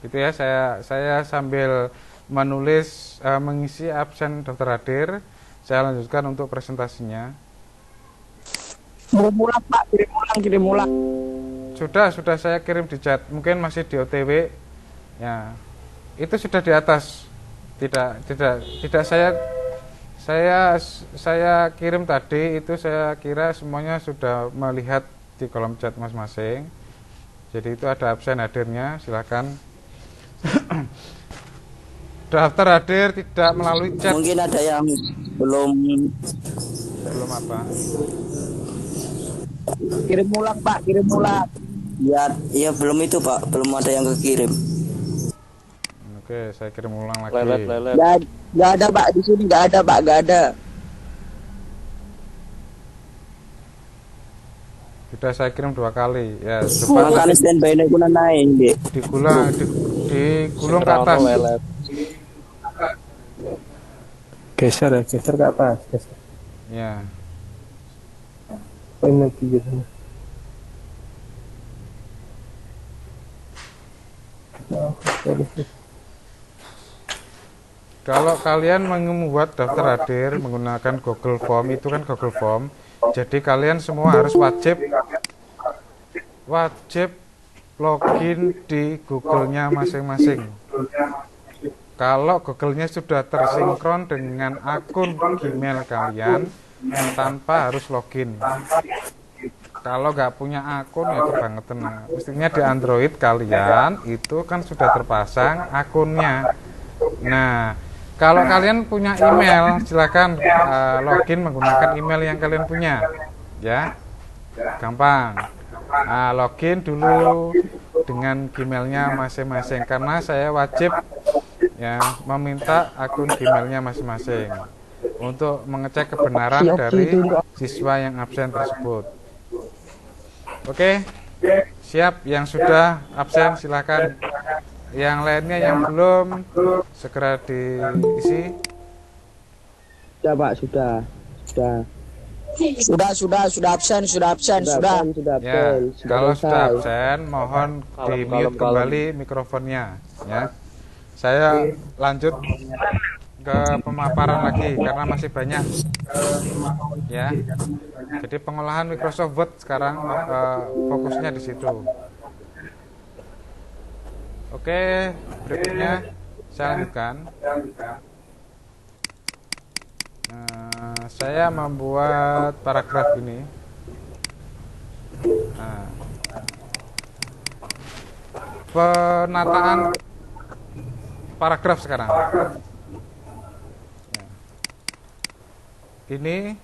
Gitu ya, saya sambil menulis mengisi absen daftar hadir, saya lanjutkan untuk presentasinya. Kirim ulang Pak, kirim ulang. Sudah saya kirim di chat. Mungkin masih di OTW. Ya. Itu sudah di atas. Tidak saya kirim tadi itu saya kira semuanya sudah melihat di kolom chat masing-masing. Jadi itu ada absen hadirnya, silakan. Daftar hadir tidak melalui chat. Mungkin ada yang belum Apa? kirim ulang Pak, kirim ulang. Ya, iya belum itu Pak, belum ada yang kekirim. Oke, saya kirim ulang lagi. Lelet. Nggak ada Pak di sini, nggak ada Pak, nggak ada. Sudah saya kirim 2 kali. Ya, Makanya standby ini guna naik deh. digulung ke atas. Lelet. Geser ya, geser ke atas, geser. Ya. Oh, ini gitu. Kalau kalian membuat daftar hadir menggunakan Google Form, itu kan Google Form. Jadi kalian semua harus wajib login di Google-nya masing-masing. Kalau Google-nya sudah tersinkron dengan akun Gmail kalian tanpa harus login. Kalau nggak punya akun ya kebangetan. Mestinya di Android kalian itu kan sudah terpasang akunnya. Nah, kalau kalian punya email, silakan login menggunakan email yang kalian punya, ya, gampang. Login dulu dengan Gmailnya masing-masing, karena saya wajib ya meminta akun Gmailnya masing-masing untuk mengecek kebenaran dari siswa yang absen tersebut. Oke, siap. Yang sudah absen silakan. Yang lainnya yang belum segera diisi. Sudah Pak, sudah absen. Ya, kalau sudah absen mohon di mute kembali mikrofonnya, ya. Saya lanjut ke pemaparan lagi karena masih banyak, ya. Jadi pengolahan Microsoft Word sekarang fokusnya di situ. Oke, berikutnya saya lanjutkan. Saya membuat paragraf ini. Penataan paragraf sekarang. Ini.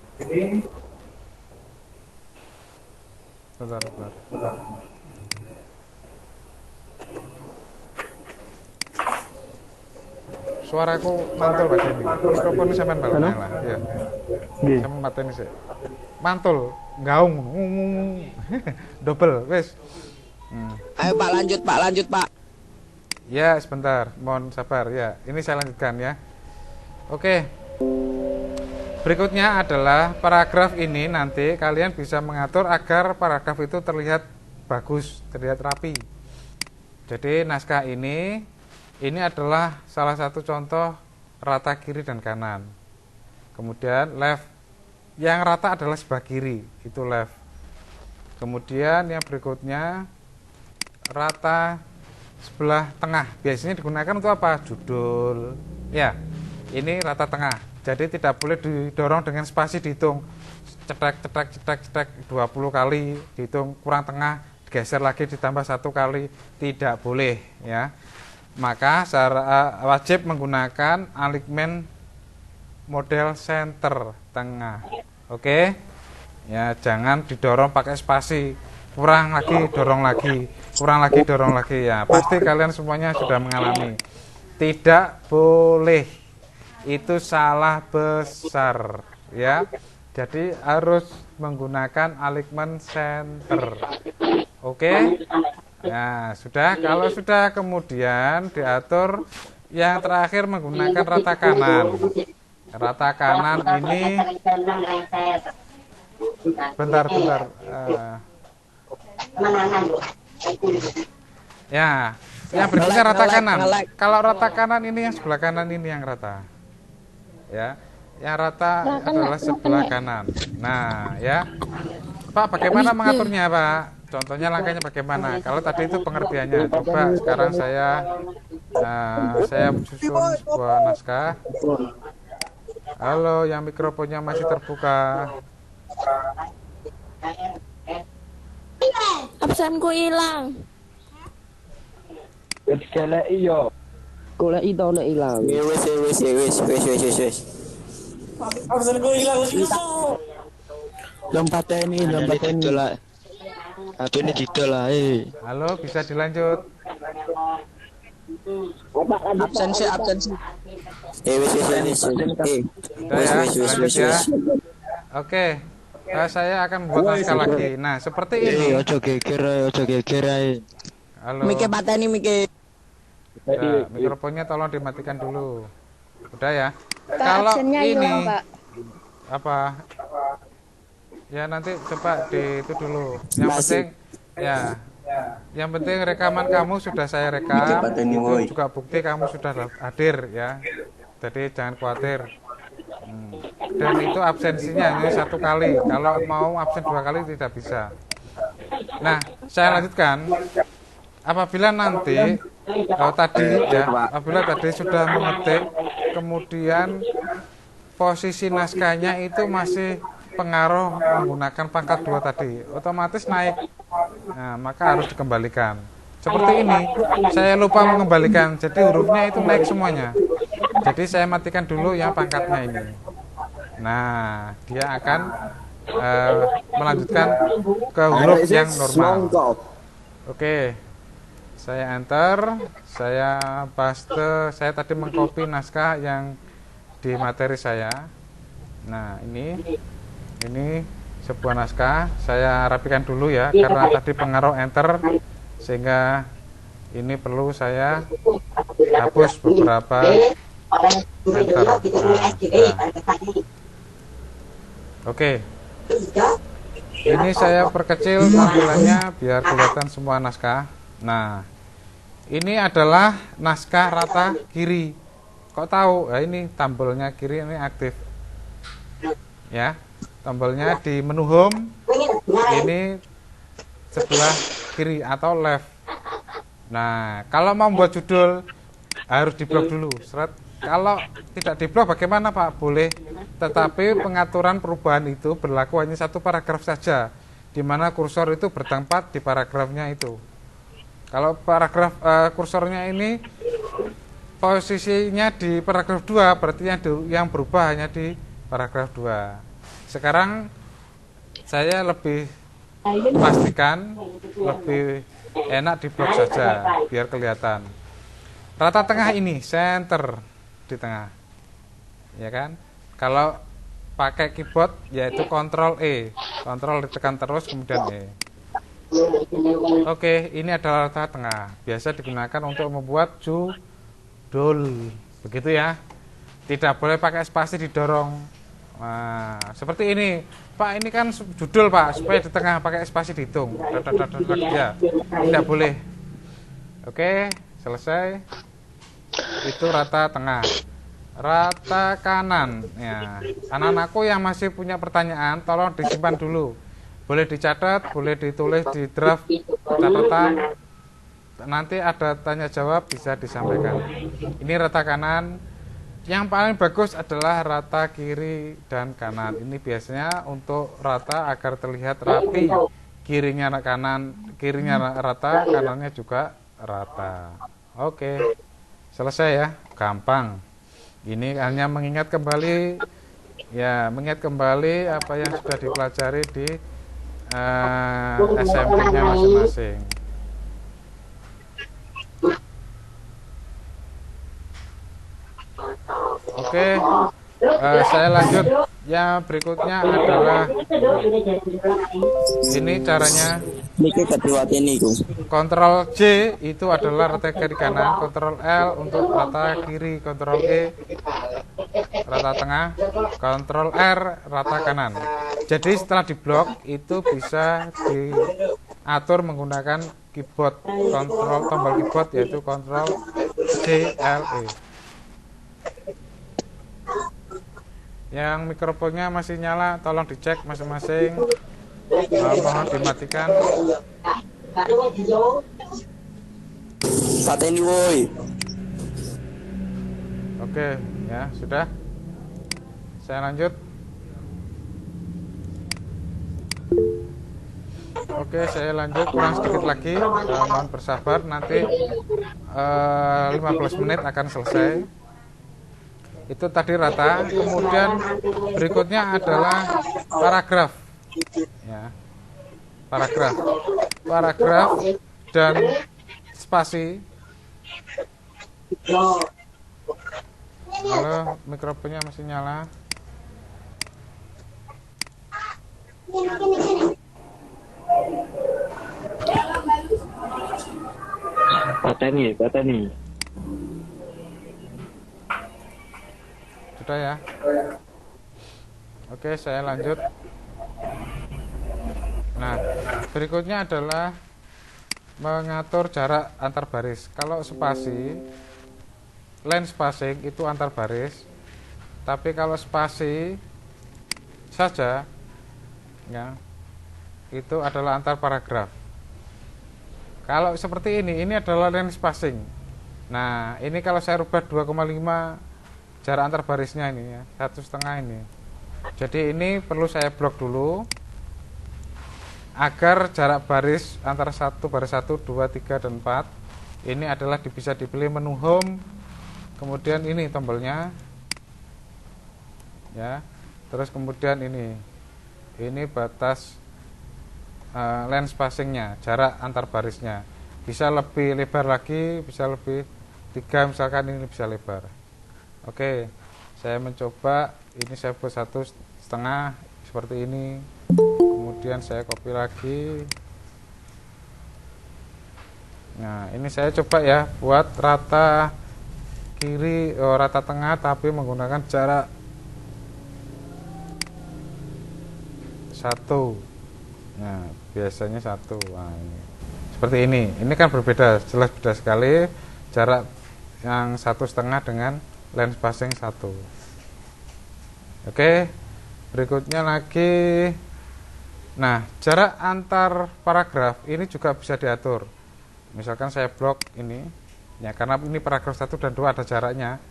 Bentar. Suaraku mantul Pak Jimmy. Mikrofon sampean balane lah, ya. Nggih. Sampean mateni sik. Mantul, gaung. Double, wis. Ayo Pak, lanjut Pak. Ya, sebentar. Mohon sabar ya. Ini saya lanjutkan ya. Oke. Berikutnya adalah paragraf ini nanti kalian bisa mengatur agar paragraf itu terlihat bagus, terlihat rapi. Jadi naskah ini adalah salah satu contoh rata kiri dan kanan. Kemudian left, yang rata adalah sebelah kiri, itu left. Kemudian yang berikutnya rata sebelah tengah. Biasanya digunakan untuk apa? Judul. Ya, ini rata tengah. Jadi tidak boleh didorong dengan spasi, dihitung cetek 20 kali, dihitung kurang tengah, geser lagi ditambah 1 kali, tidak boleh ya. Maka wajib menggunakan alignment model center tengah. Oke? Ya, jangan didorong pakai spasi, kurang lagi dorong lagi, kurang lagi dorong lagi ya. Pasti kalian semuanya sudah mengalami. Tidak boleh. Itu salah besar ya. Jadi harus menggunakan alignment center. Oke? Nah, sudah. Kalau sudah kemudian diatur yang terakhir menggunakan rata kanan. Rata kanan ini bentar. Ya, yang berikutnya rata kanan. Kalau rata kanan ini yang sebelah kanan ini yang rata. Ya, yang rata adalah sebelah kanan. Nah, ya. Pak, bagaimana mengaturnya, Pak? Contohnya langkahnya bagaimana? Kalau tadi itu pengertiannya, coba sekarang saya susun sebuah naskah. Halo, yang mikrofonnya masih terbuka. Absenku hilang. Golek itu nek ilang. Wes. Lompat ini. HP ini didol lah, Halo, bisa dilanjut. Absensi. Wes. Udah ya, lanjut ya. Oke, saya akan membuat naskah lagi. Nah, seperti ini. Ojo geger ae. Halo. Mike pateni Mike. Ya, mikrofonnya tolong dimatikan dulu. Udah ya. Kalau ini apa? Ya nanti coba di itu dulu. Yang penting ya. Yang penting rekaman kamu sudah saya rekam. Itu juga bukti kamu sudah hadir ya. Jadi jangan khawatir. Dan itu absensinya hanya 1 kali. Kalau mau absen 2 kali tidak bisa. Nah, saya lanjutkan. Apabila nanti apabila tadi sudah mengetik, kemudian posisi naskahnya itu masih pengaruh menggunakan pangkat 2 tadi, otomatis naik. Nah, maka harus dikembalikan. Seperti ini, saya lupa mengembalikan, jadi hurufnya itu naik semuanya. Jadi saya matikan dulu yang pangkatnya ini. Nah, dia akan melanjutkan ke huruf yang normal. Oke. Saya enter, saya paste, saya tadi mengcopy naskah yang di materi saya. Nah, ini sebuah naskah, saya rapikan dulu ya, karena tadi pengaruh enter, sehingga ini perlu saya hapus beberapa enter. Oke. Ini saya perkecil tampilannya biar kelihatan semua naskah. Nah, ini adalah naskah rata kiri. Kok tahu? Nah, ini tombolnya kiri ini aktif. Ya, tombolnya di menu home. Ini sebelah kiri atau left. Nah, kalau mau buat judul harus diblok dulu. Seret. Kalau tidak diblok bagaimana, Pak? Boleh. Tetapi pengaturan perubahan itu berlaku hanya 1 paragraf saja, di mana kursor itu bertempat di paragrafnya itu. Kalau paragraf kursornya ini posisinya di paragraf 2, berarti yang berubah hanya di paragraf 2. Sekarang saya lebih pastikan, lebih enak di blok saja biar kelihatan. Rata tengah ini center di tengah, ya kan? Kalau pakai keyboard yaitu Ctrl E, Ctrl ditekan terus kemudian E. Oke, ini adalah rata tengah. Biasa digunakan untuk membuat judul, begitu ya. Tidak boleh pakai spasi didorong. Nah, seperti ini, Pak. Ini kan judul, Pak. Supaya di tengah pakai spasi dihitung. Ya, tidak boleh. Oke, selesai. Itu rata tengah. Rata kanan. Ya, anak-anakku yang masih punya pertanyaan, tolong disimpan dulu. Boleh dicatat, boleh ditulis di draft catatan. Nanti ada tanya jawab bisa disampaikan. Ini rata kanan. Yang paling bagus adalah rata kiri dan kanan. Ini biasanya untuk rata agar terlihat rapi. Kirinya rata, kanannya juga rata. Oke. Selesai ya, gampang. Ini hanya mengingat kembali apa yang sudah dipelajari di SMP-nya masing-masing. Oke, saya lanjut. Yang berikutnya adalah ini caranya. Ctrl J itu adalah rata kiri kanan, Ctrl L untuk rata kiri, Ctrl E rata tengah, Ctrl R rata kanan. Jadi setelah diblok itu bisa diatur menggunakan keyboard, tombol keyboard yaitu Ctrl J L E. Yang mikrofonnya masih nyala, tolong dicek masing-masing. Mohon dimatikan. Pateni woi. Oke, ya sudah. Saya lanjut. Oke, saya lanjut kurang sedikit lagi. Mohon bersabar, nanti 15 menit akan selesai. Itu tadi rata. Kemudian berikutnya adalah paragraf. Ya, paragraf dan spasi. Halo, mikrofonnya masih nyala. Pateni. Sudah ya. Oke, saya lanjut. Nah, berikutnya adalah mengatur jarak antar baris. Kalau spasi, line spacing itu antar baris. Tapi kalau spasi saja, ya, itu adalah antar paragraf. Kalau seperti ini adalah line spacing. Nah, ini kalau saya rubah 2,5 jarak antar barisnya ini ya, 1,5 ini. Jadi ini perlu saya blok dulu agar jarak baris antara baris 1, 2, 3, dan 4 ini adalah bisa dipilih menu home. Kemudian ini tombolnya. Ya. Terus kemudian ini batas line spacingnya, jarak antar barisnya. Bisa lebih lebar lagi, bisa lebih 3 misalkan, ini bisa lebar. Oke, saya mencoba. Ini saya buat 1,5 seperti ini. Kemudian saya copy lagi. Nah, ini saya coba ya buat rata kiri, rata tengah, tapi menggunakan jarak 1. Nah, biasanya 1. Nah, ini seperti ini kan berbeda, jelas beda sekali jarak yang 1,5 dengan line spacing 1. Oke, berikutnya lagi. Nah, jarak antar paragraf ini juga bisa diatur. Misalkan saya blok ini, ya karena ini paragraf 1 dan 2 ada jaraknya.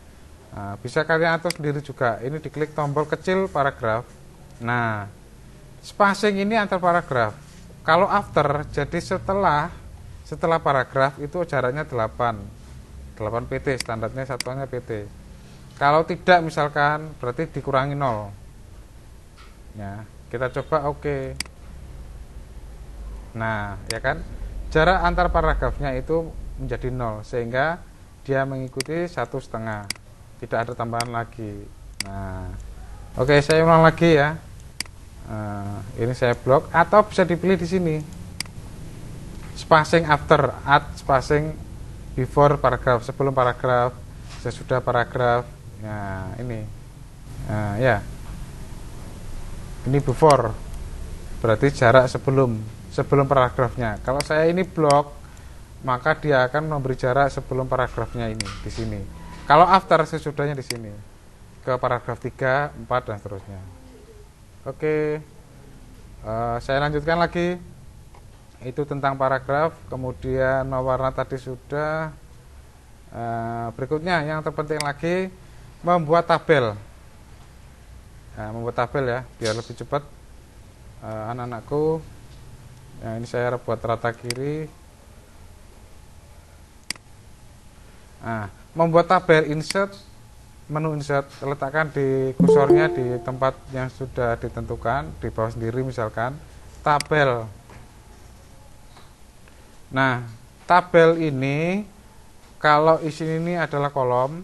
Nah, bisa kalian atur sendiri juga. Ini diklik tombol kecil paragraf. Nah, spacing ini antar paragraf. Kalau after, jadi setelah paragraf itu jaraknya 8 pt, standarnya satuannya pt. Kalau tidak misalkan berarti dikurangi 0. Ya, kita coba oke. Nah, ya kan? Jarak antar paragrafnya itu menjadi 0 sehingga dia mengikuti 1,5. Tidak ada tambahan lagi. Nah, oke, saya ulang lagi ya. Ini saya blok atau bisa dipilih di sini. Spacing after, add spacing before paragraf, sebelum paragraf, sesudah paragraf. Nah, ini. Ya. Ini before. Berarti jarak sebelum paragrafnya. Kalau saya ini blok, maka dia akan memberi jarak sebelum paragrafnya ini di sini. Kalau after, sesudahnya di sini. Ke paragraf 3, 4 dan seterusnya. Oke, saya lanjutkan lagi. Itu tentang paragraf. Kemudian warna tadi sudah. Berikutnya yang terpenting lagi, membuat tabel. Nah, membuat tabel ya, biar lebih cepat anak-anakku. Nah, ini saya buat rata kiri. Nah, membuat tabel, insert, menu insert, letakkan di kursornya di tempat yang sudah ditentukan, di bawah sendiri misalkan tabel. Nah, tabel ini kalau isi ini adalah kolom,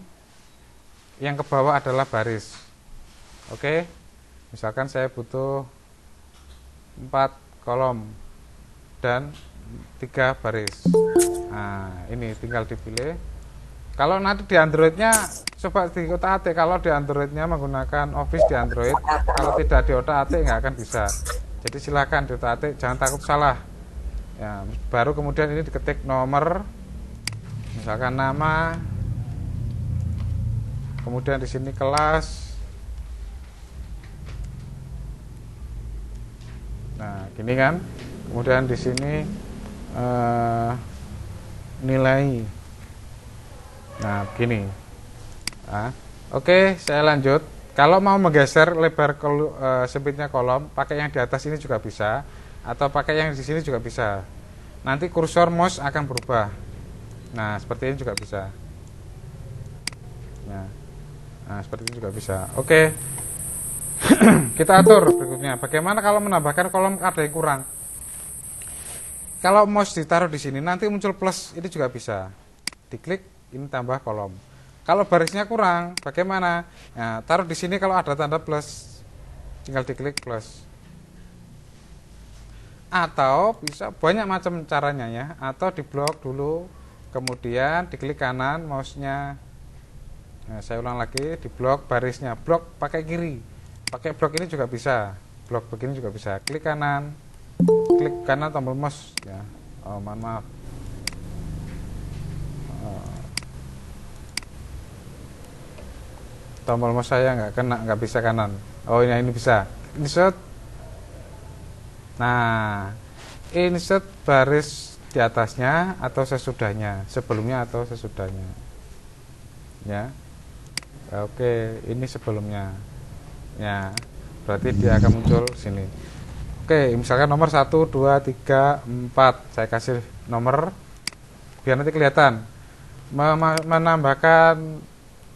yang ke bawah adalah baris. Oke, misalkan saya butuh 4 kolom dan 3 baris. Nah, ini tinggal dipilih. Kalau nanti di Androidnya coba di otak-atik. Kalau di Androidnya menggunakan Office di Android, kalau tidak di otak-atik nggak akan bisa. Jadi silakan di otak-atik, jangan takut salah. Ya, baru kemudian ini diketik nomor, misalkan nama, kemudian di sini kelas. Nah, gini kan. Kemudian di sini nilai. Nah, begini. Nah, oke, saya lanjut. Kalau mau menggeser lebar sempitnya kolom, pakai yang di atas ini juga bisa, atau pakai yang di sini juga bisa. Nanti kursor mouse akan berubah. Nah, seperti ini juga bisa. Nah, seperti ini juga bisa. Oke. Kita atur berikutnya. Bagaimana kalau menambahkan kolom ada yang kurang? Kalau mouse ditaruh di sini, nanti muncul plus, ini juga bisa. Diklik, ini tambah kolom. Kalau barisnya kurang, bagaimana? Nah, taruh di sini kalau ada tanda plus, tinggal diklik plus. Atau bisa banyak macam caranya ya. Atau diblok dulu, kemudian diklik kanan mouse-nya. Nah, saya ulang lagi, diblok barisnya, blok pakai kiri. Pakai blok ini juga bisa. Blok begini juga bisa. Klik kanan tombol mouse ya. Oh, mohon maaf. Tombol mouse saya nggak bisa kanan. Oh, ini bisa. Insert. Nah, insert baris di atasnya atau sesudahnya, sebelumnya atau sesudahnya. Ya. Oke, ini sebelumnya. Ya. Berarti dia akan muncul sini. Oke, misalkan nomor 1 2 3 4. Saya kasih nomor biar nanti kelihatan. Menambahkan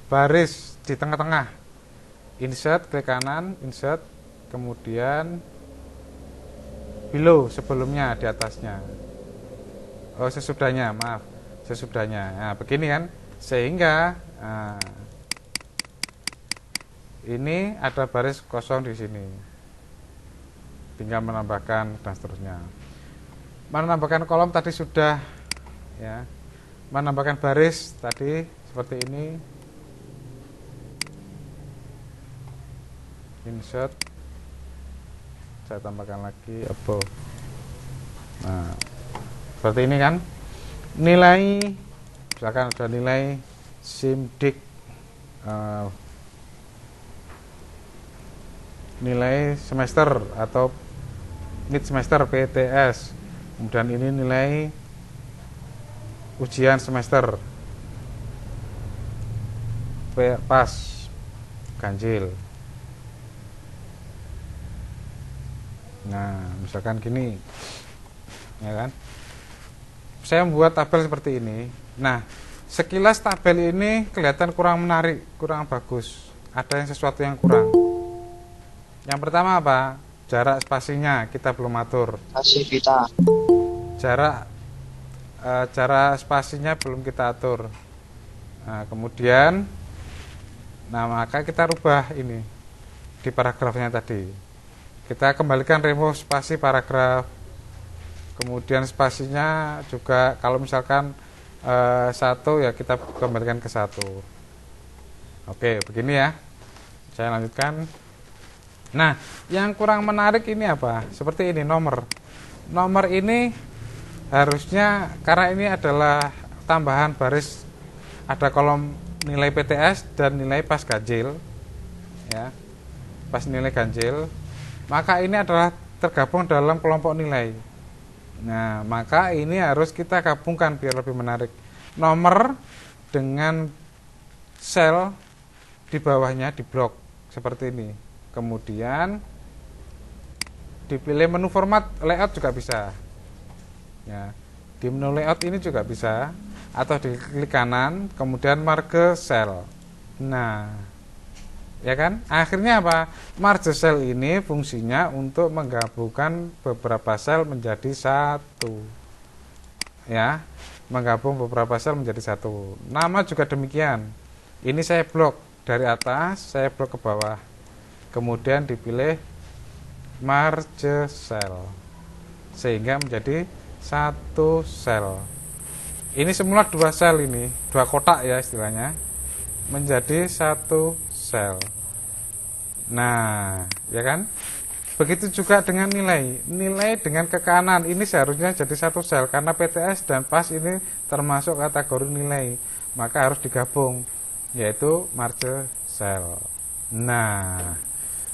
baris di tengah-tengah. Insert, klik kanan, insert, kemudian below, sebelumnya, di atasnya. Oh, sesudahnya, maaf, sesudahnya. Nah, begini kan, sehingga ini ada baris kosong di sini. Tinggal menambahkan dan seterusnya. Menambahkan kolom tadi sudah, ya. Menambahkan baris tadi seperti ini. Insert, saya tambahkan lagi above. Nah, seperti ini kan. Nilai, misalkan ada nilai SIMDIK, nilai semester atau mid semester PTS. Kemudian ini nilai ujian semester pas ganjil. Nah, misalkan gini, ya kan? Saya membuat tabel seperti ini. Nah, sekilas tabel ini kelihatan kurang menarik, kurang bagus. Ada yang sesuatu yang kurang. Yang pertama apa? Jarak spasinya kita belum atur. Kasih kita. Jarak spasinya belum kita atur. Nah, kemudian, maka kita rubah ini di paragrafnya tadi. Kita kembalikan remove spasi paragraf. Kemudian spasinya juga kalau misalkan 1 ya kita kembalikan ke 1. Oke, begini ya. Saya lanjutkan. Nah, yang kurang menarik ini apa? Seperti ini, nomor. Nomor ini harusnya, karena ini adalah tambahan baris, ada kolom nilai PTS dan nilai pas ganjil, ya, pas nilai ganjil, maka ini adalah tergabung dalam kelompok nilai. Nah, maka ini harus kita gabungkan biar lebih menarik. Nomor dengan sel di bawahnya di blok seperti ini. Kemudian dipilih menu format layout juga bisa. Ya, di menu layout ini juga bisa, atau diklik kanan, kemudian marge cell. Nah, ya kan? Akhirnya apa? Marge cell ini fungsinya untuk menggabungkan beberapa sel menjadi satu. Ya, menggabung beberapa sel menjadi satu. Nama juga demikian. Ini saya blok dari atas, saya blok ke bawah. Kemudian dipilih marge cell sehingga menjadi satu sel. Ini semula 2 sel, ini 2 kotak ya istilahnya, menjadi 1 sel. Nah, ya kan? Begitu juga dengan nilai. Nilai dengan ke kanan ini seharusnya jadi 1 sel, karena PTS dan PAS ini termasuk kategori nilai, maka harus digabung, yaitu marge cell. Nah,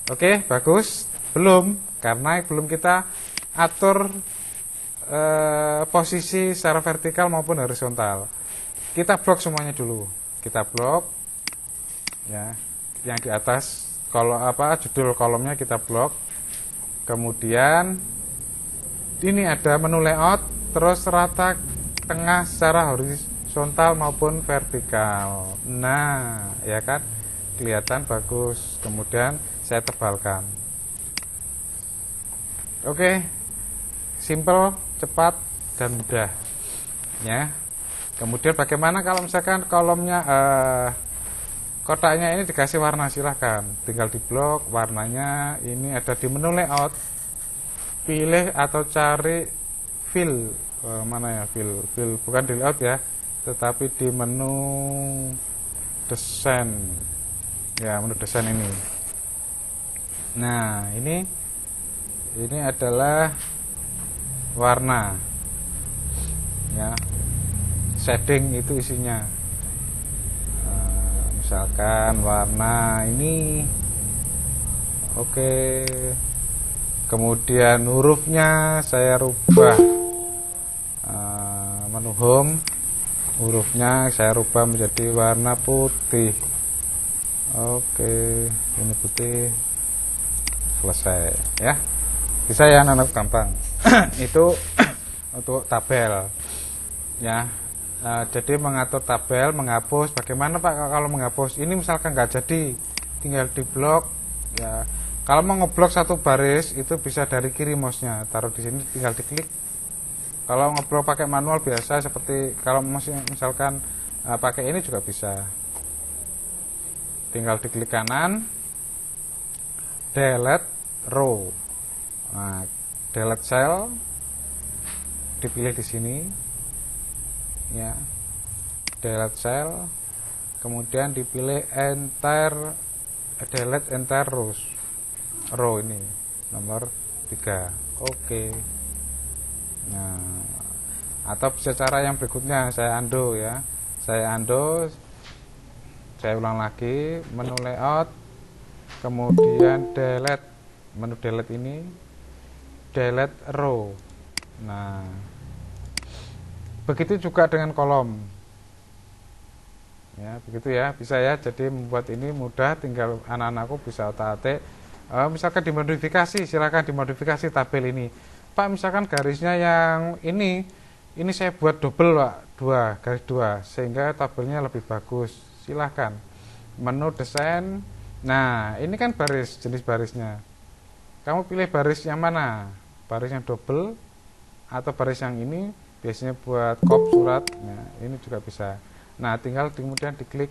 oke, bagus. Belum, karena belum kita atur posisi secara vertikal maupun horizontal. Kita blok semuanya dulu. Kita blok ya, yang di atas judul kolomnya kita blok. Kemudian ini ada menu layout, terus rata tengah secara horizontal maupun vertikal. Nah, ya kan? Kelihatan bagus. Kemudian saya tebalkan. Oke. Simple, cepat dan mudah. Ya. Kemudian bagaimana kalau misalkan kolomnya kotaknya ini dikasih warna, silahkan tinggal di blok warnanya. Ini ada di menu layout, pilih atau cari fill, mana ya fill bukan di layout ya, tetapi di menu desain ya, menu desain ini. Nah ini adalah warna ya, shading itu isinya. Misalkan warna ini, oke. Kemudian hurufnya saya rubah, menu home, hurufnya saya rubah menjadi warna putih. Oke, ini putih. Selesai ya. Bisa ya anak-anak, gampang. Itu untuk tabel ya. Jadi mengatur tabel, menghapus. Bagaimana Pak kalau menghapus? Ini misalkan nggak jadi, tinggal di blok ya. Kalau mau ngeblok satu baris itu bisa dari kiri mouse-nya, taruh di sini, tinggal diklik. Kalau ngeblok pakai manual biasa, seperti kalau misalkan pakai ini juga bisa. Tinggal diklik kanan, delete row. Nah, delete cell, dipilih di sini. Ya, delete cell, kemudian dipilih delete entire row ini nomor 3. Oke. Nah, atau bisa cara yang berikutnya, saya undo ya, saya ulang lagi, menu layout, kemudian delete, menu delete ini, delete row. Nah, begitu juga dengan kolom ya, begitu ya, bisa ya. Jadi membuat ini mudah, tinggal anak-anakku bisa otak-atik. Misalkan dimodifikasi, silakan dimodifikasi tabel ini, Pak. Misalkan garisnya yang ini saya buat double Pak, 2 garis 2 sehingga tabelnya lebih bagus. Silahkan menu desain. Nah ini kan baris, jenis barisnya, kamu pilih baris yang mana, baris yang double atau baris yang ini, biasanya buat kop surat. Nah ini juga bisa. Nah tinggal kemudian diklik.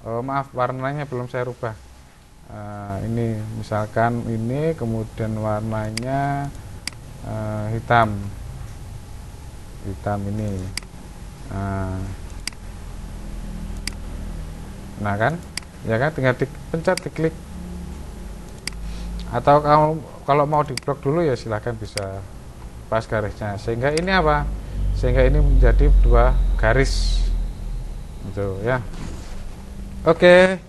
Maaf, warnanya belum saya rubah. Ini misalkan ini, kemudian warnanya hitam ini. Nah kan, ya kan, tinggal dipencet, diklik. Atau kalau mau diblok dulu ya silahkan, bisa pas garisnya, sehingga ini apa? Sehingga ini menjadi 2 garis, gitu ya. Oke.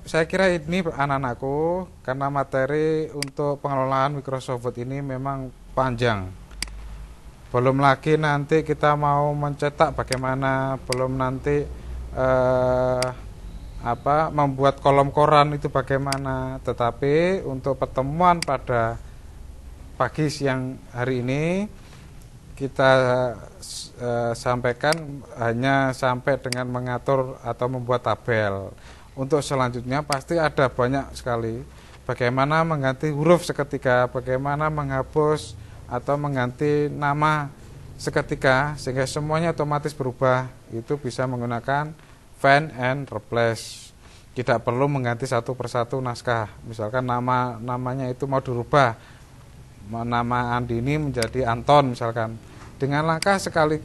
Saya kira ini anak-anakku, karena materi untuk pengelolaan Microsoft Word ini memang panjang. Belum lagi nanti kita mau mencetak bagaimana, belum nanti membuat kolom koran itu bagaimana. Tetapi untuk pertemuan pada pagi siang hari ini kita sampaikan hanya sampai dengan mengatur atau membuat tabel. Untuk selanjutnya pasti ada banyak sekali, bagaimana mengganti huruf seketika, bagaimana menghapus atau mengganti nama seketika, sehingga semuanya otomatis berubah. Itu bisa menggunakan find and replace. Tidak perlu mengganti satu persatu naskah. Misalkan namanya itu mau dirubah, nama Andini menjadi Anton misalkan, dengan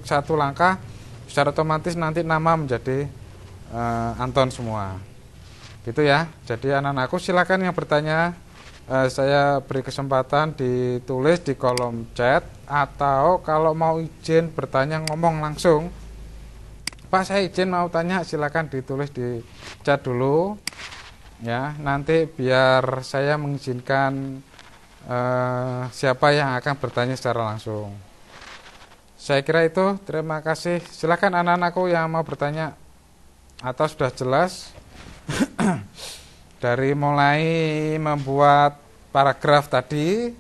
satu langkah secara otomatis nanti nama menjadi Anton semua, gitu ya. Jadi anak-anakku silakan yang bertanya, saya beri kesempatan ditulis di kolom chat, atau kalau mau izin bertanya ngomong langsung, Pak saya izin mau tanya, silakan ditulis di chat dulu ya. Nanti biar saya mengizinkan siapa yang akan bertanya secara langsung. Saya kira itu. Terima kasih. Silakan anak-anakku yang mau bertanya atau sudah jelas dari mulai membuat paragraf tadi,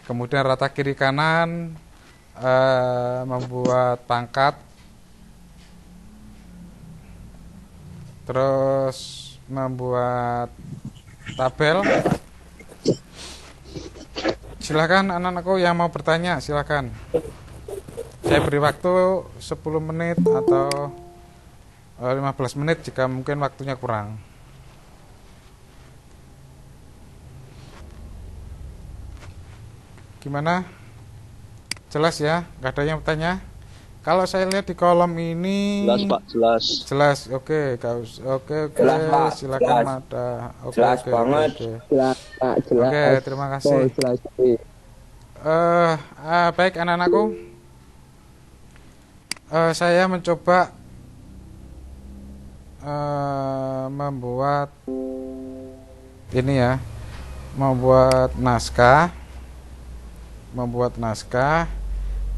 kemudian rata kiri kanan, membuat pangkat, terus membuat tabel. Silakan anak-anakku yang mau bertanya, silakan. Saya beri waktu 10 menit atau 15 menit jika mungkin waktunya kurang. Gimana? Jelas ya? Gak ada yang bertanya? Kalau saya lihat di kolom ini Jelas Pak, jelas. jelas. Oke, oke, Jelas, Pak. silakan Jelas. Mada. Oke, Jelas oke, banget. oke. Jelas, Pak, jelas. Oke, terima kasih. Oh, jelas. Baik anak-anakku, saya mencoba membuat ini ya, membuat naskah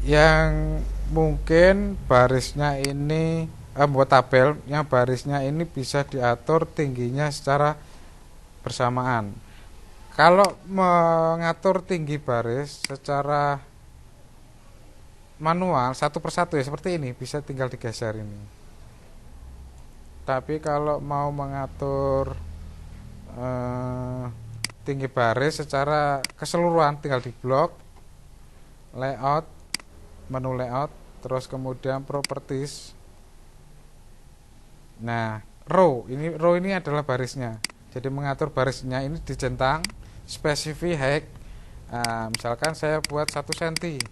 yang mungkin barisnya ini membuat tabel yang barisnya ini bisa diatur tingginya secara bersamaan. Kalau mengatur tinggi baris secara manual satu persatu ya seperti ini, bisa tinggal digeser ini. Tapi kalau mau mengatur tinggi baris secara keseluruhan, tinggal di blok, layout, menu layout, terus kemudian properties. Nah, row ini adalah barisnya. Jadi mengatur barisnya ini dicentang, specify height. Misalkan saya buat 1 cm.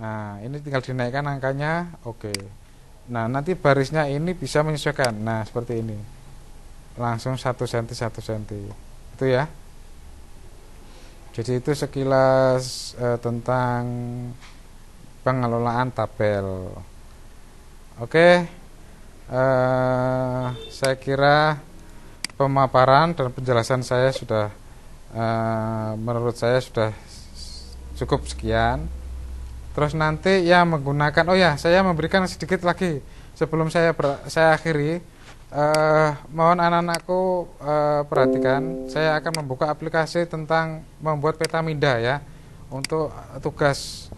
Nah, ini tinggal dinaikkan angkanya, oke. Nah, nanti barisnya ini bisa menyesuaikan. Nah, seperti ini. Langsung 1 cm 1 cm. Itu ya. Jadi itu sekilas tentang pengelolaan tabel. Oke. Saya kira pemaparan dan penjelasan saya sudah menurut saya sudah cukup sekian. Terus nanti yang menggunakan, oh ya, saya memberikan sedikit lagi sebelum saya akhiri. Mohon anak-anakku perhatikan, saya akan membuka aplikasi tentang membuat peta minda ya, untuk tugas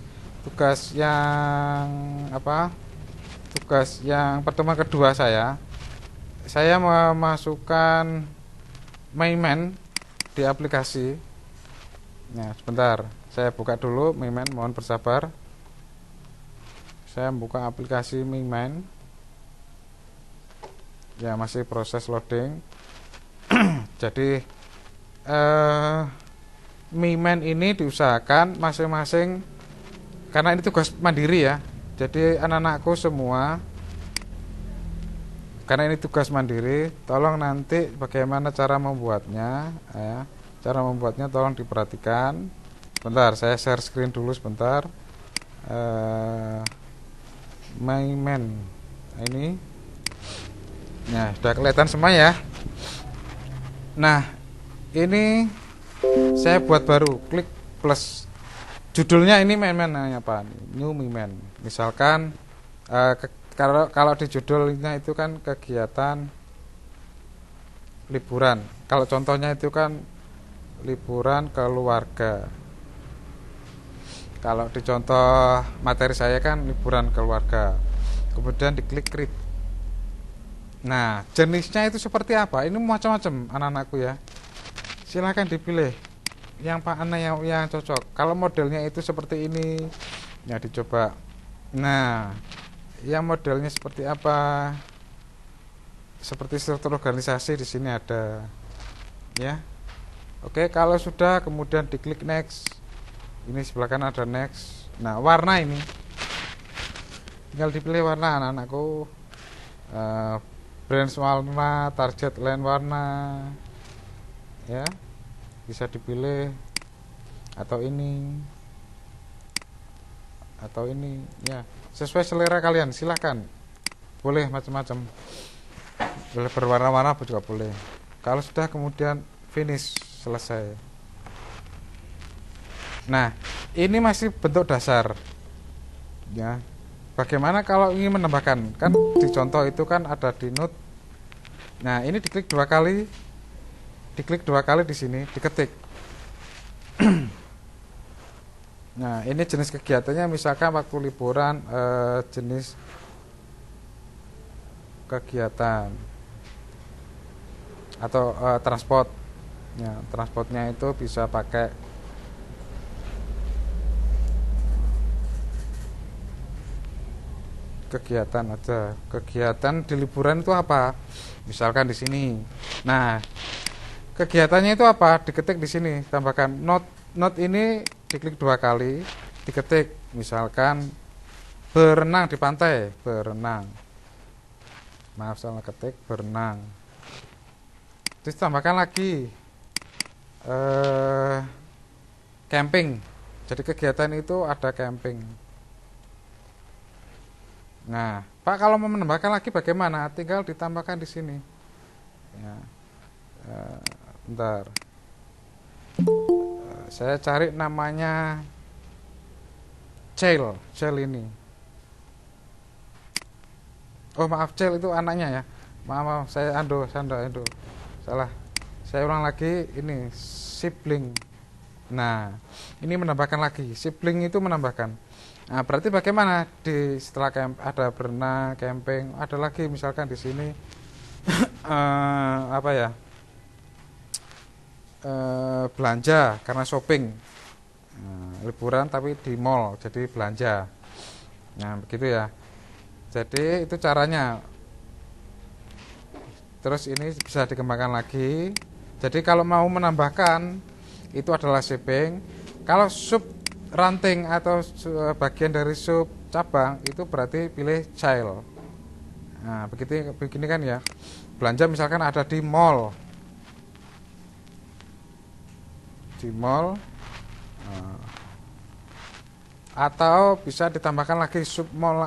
yang tugas yang pertemuan kedua saya memasukkan Maimen di aplikasi. Nah, sebentar, saya buka dulu Maimen, mohon bersabar. Saya membuka aplikasi Maimen. Ya, masih proses loading. Jadi Maimen ini diusahakan masing-masing, karena ini tugas mandiri ya. Jadi anak-anakku semua, karena ini tugas mandiri, tolong nanti bagaimana cara membuatnya ya. Cara membuatnya tolong diperhatikan. Sebentar, saya share screen dulu sebentar. Maimen ini, nah sudah kelihatan semua ya. Nah, ini saya buat baru, klik plus. Judulnya ini Maimen apa? New Maimen. Misalkan kalau di judulnya itu kan kegiatan liburan. Kalau contohnya itu kan liburan keluarga. Kalau di contoh materi saya kan liburan keluarga. Kemudian diklik create. Nah, jenisnya itu seperti apa? Ini macam-macam anak-anakku ya. Silahkan dipilih yang mana yang cocok. Kalau modelnya itu seperti ini, ya dicoba. Nah, yang modelnya seperti apa? Seperti struktur organisasi di sini ada. Ya. Oke, kalau sudah kemudian diklik next. Ini sebelah kanan ada next. Nah, warna ini tinggal dipilih warna anak-anakku. Branch warna, target line warna. Ya. Bisa dipilih atau ini ya, sesuai selera kalian, silahkan. Boleh macam-macam. Boleh berwarna-warna juga boleh. Kalau sudah kemudian finish, selesai. Nah, ini masih bentuk dasar. Ya. Bagaimana kalau ingin menambahkan? Kan di contoh itu kan ada di note. Nah, ini diklik 2 kali. Diklik 2 kali di sini, diketik. Nah, ini jenis kegiatannya misalkan waktu liburan, jenis kegiatan atau transport. Ya, transportnya itu bisa pakai kegiatan aja. Kegiatan di liburan itu apa? Misalkan di sini. Nah, kegiatannya itu apa? Diketik di sini, tambahkan note ini diklik 2 kali, diketik misalkan berenang di pantai, berenang. Maaf salah ketik, berenang. Terus tambahkan lagi camping. Jadi kegiatan itu ada camping. Nah, Pak kalau mau menambahkan lagi bagaimana? Tinggal ditambahkan di sini. Ya. Bentar. Saya cari namanya Cel ini. Oh maaf, Cel itu anaknya ya. Maaf, saya Ando. Salah. Saya ulang lagi, ini sibling. Nah, ini menambahkan lagi. Sibling itu menambahkan. Nah, berarti bagaimana setelah ada berenang, camping, ada lagi misalkan di sini apa ya? Belanja karena shopping. Liburan tapi di mall, jadi belanja. Nah, begitu ya. Jadi itu caranya. Terus ini bisa dikembangkan lagi. Jadi kalau mau menambahkan itu adalah shaping. Kalau sub ranting atau bagian dari sub cabang itu berarti pilih child. Nah, begini kan ya. Belanja misalkan ada di mall. Di mall. Atau bisa ditambahkan lagi sub mall,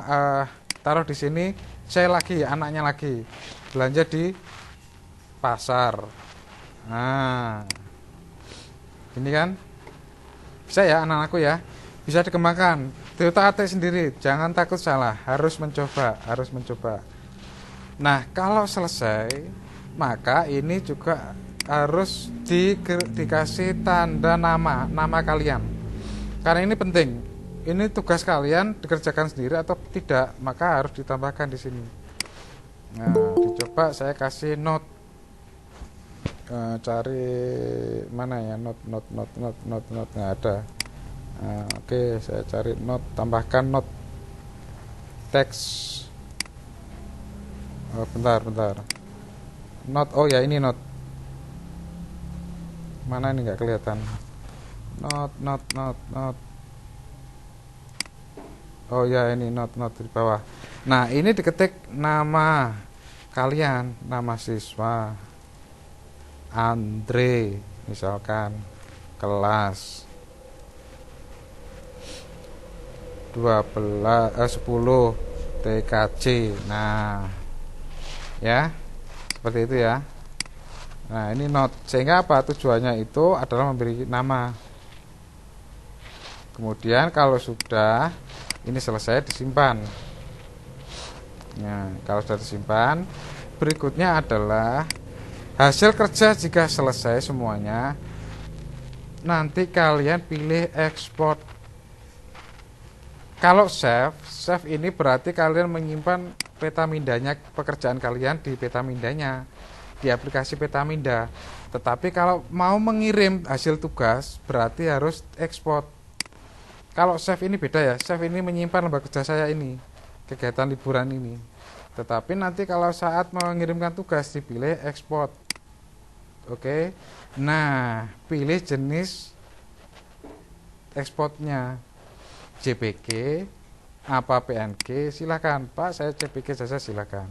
taruh di sini child lagi, anaknya lagi. Belanja di pasar. Nah, ini kan bisa ya anak-anakku ya, bisa dikembangkan. Diotak-atik sendiri, jangan takut salah, harus mencoba. Nah, kalau selesai, maka ini juga harus dikasih tanda nama kalian. Karena ini penting. Ini tugas kalian dikerjakan sendiri atau tidak, maka harus ditambahkan di sini. Nah, dicoba saya kasih note. Cari mana ya note nggak ada. Oke, saya cari note, tambahkan note teks. Bentar note, oh ya ini note, mana ini nggak kelihatan. Note, oh ya ini note di bawah. Nah, ini diketik nama kalian, nama siswa Andre misalkan, kelas 10 TKC. Nah, ya seperti itu ya. Nah, ini note, sehingga apa tujuannya itu adalah memberi nama. Kemudian kalau sudah ini selesai, disimpan. Nah, kalau sudah disimpan, berikutnya adalah hasil kerja. Jika selesai semuanya, nanti kalian pilih ekspor. Kalau save ini berarti kalian menyimpan Petamindanya, pekerjaan kalian di Petamindanya, di aplikasi Petaminda. Tetapi kalau mau mengirim hasil tugas berarti harus ekspor. Kalau save ini beda ya, save ini menyimpan lembar kerja saya ini, kegiatan liburan ini. Tetapi nanti kalau saat mengirimkan tugas dipilih ekspor. Oke. Nah, pilih jenis ekspornya, JPG apa PNG, silakan Pak, saya JPG saja, silakan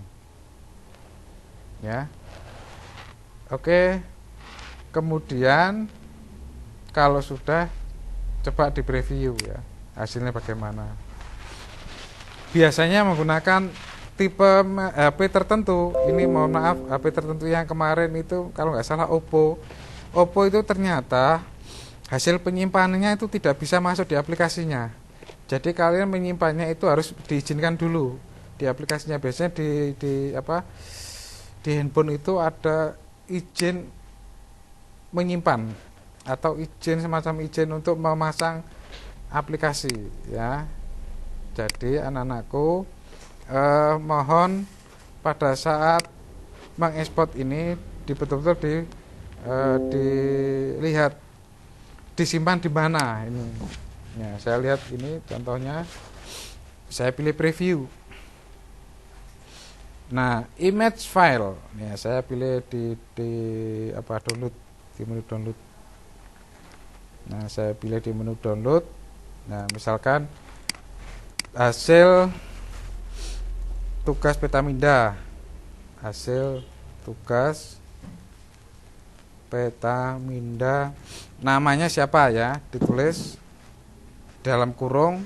ya. Oke. Kemudian kalau sudah, coba di preview ya hasilnya bagaimana. Biasanya menggunakan tipe HP tertentu. Ini mohon maaf, HP tertentu yang kemarin itu kalau nggak salah Oppo itu ternyata hasil penyimpanannya itu tidak bisa masuk di aplikasinya. Jadi kalian menyimpannya itu harus diizinkan dulu di aplikasinya. Biasanya di handphone itu ada izin menyimpan atau izin semacam izin untuk memasang aplikasi ya. Jadi anak-anakku mohon pada saat mengekspor ini betul-betul dilihat disimpan di mana ini. Ya, saya lihat ini contohnya, saya pilih preview. Nah, image file, ya saya pilih di download, di menu download. Nah, saya pilih di menu download. Nah, misalkan hasil tugas Petaminda, hasil tugas Petaminda, namanya siapa ya, ditulis dalam kurung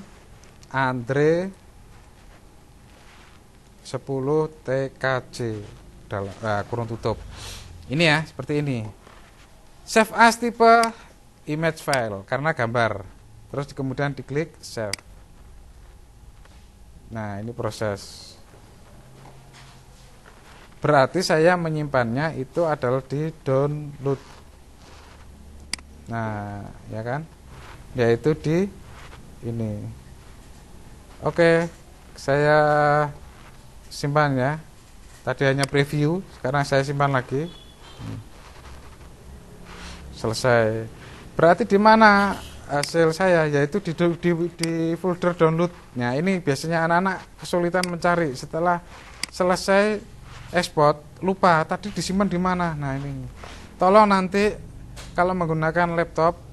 Andre 10 TKJ dalam kurung tutup. Ini ya, seperti ini. Save as tipe image file karena gambar. Terus kemudian diklik save. Nah, ini proses. Berarti saya menyimpannya itu adalah di download. Nah, ya kan? Yaitu di ini. Oke, saya simpan ya. Tadi hanya preview, sekarang saya simpan lagi. Selesai. Berarti di mana hasil saya? Yaitu di folder download. Nah, ini biasanya anak-anak kesulitan mencari setelah selesai ekspor, lupa tadi disimpan di mana. Nah, ini. Tolong nanti kalau menggunakan laptop,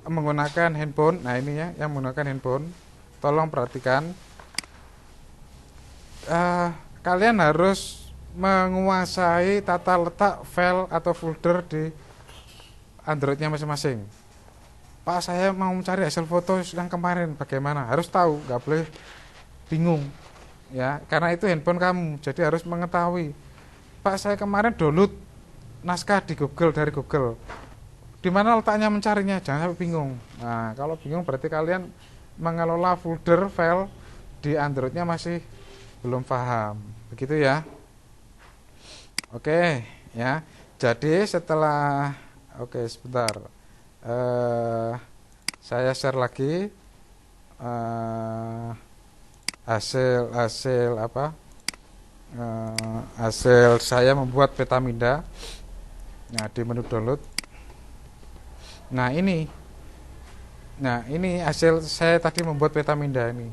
menggunakan handphone, nah ini ya, yang menggunakan handphone, tolong perhatikan, kalian harus menguasai tata letak file atau folder di Androidnya masing-masing. Pak, saya mau mencari hasil foto yang kemarin, bagaimana? Harus tahu, nggak boleh bingung, ya, karena itu handphone kamu, jadi harus mengetahui. Pak, saya kemarin download naskah di Google, dari Google. Di mana letaknya mencarinya, jangan sampai bingung. Nah, kalau bingung berarti kalian mengelola folder file di Androidnya masih belum paham, begitu ya. Oke, ya. Jadi setelah, oke sebentar, saya share lagi hasil apa? Hasil saya membuat Petaminda. Nah, di menu download. Nah, ini hasil saya tadi membuat Petaminda ini.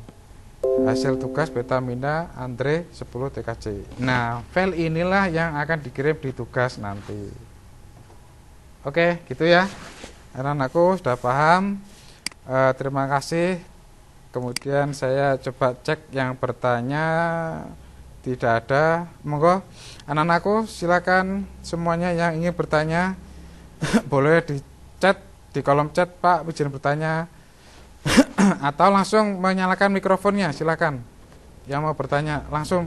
Hasil tugas Petaminda Andre 10 TKJ. Nah, file inilah yang akan dikirim di tugas nanti. Oke, gitu ya. Anak-anakku sudah paham. Terima kasih. Kemudian saya coba cek yang bertanya, tidak ada. Monggo anak-anakku silakan semuanya yang ingin bertanya boleh di chat di kolom chat, Pak, izin bertanya. Atau langsung menyalakan mikrofonnya, silakan. Yang mau bertanya langsung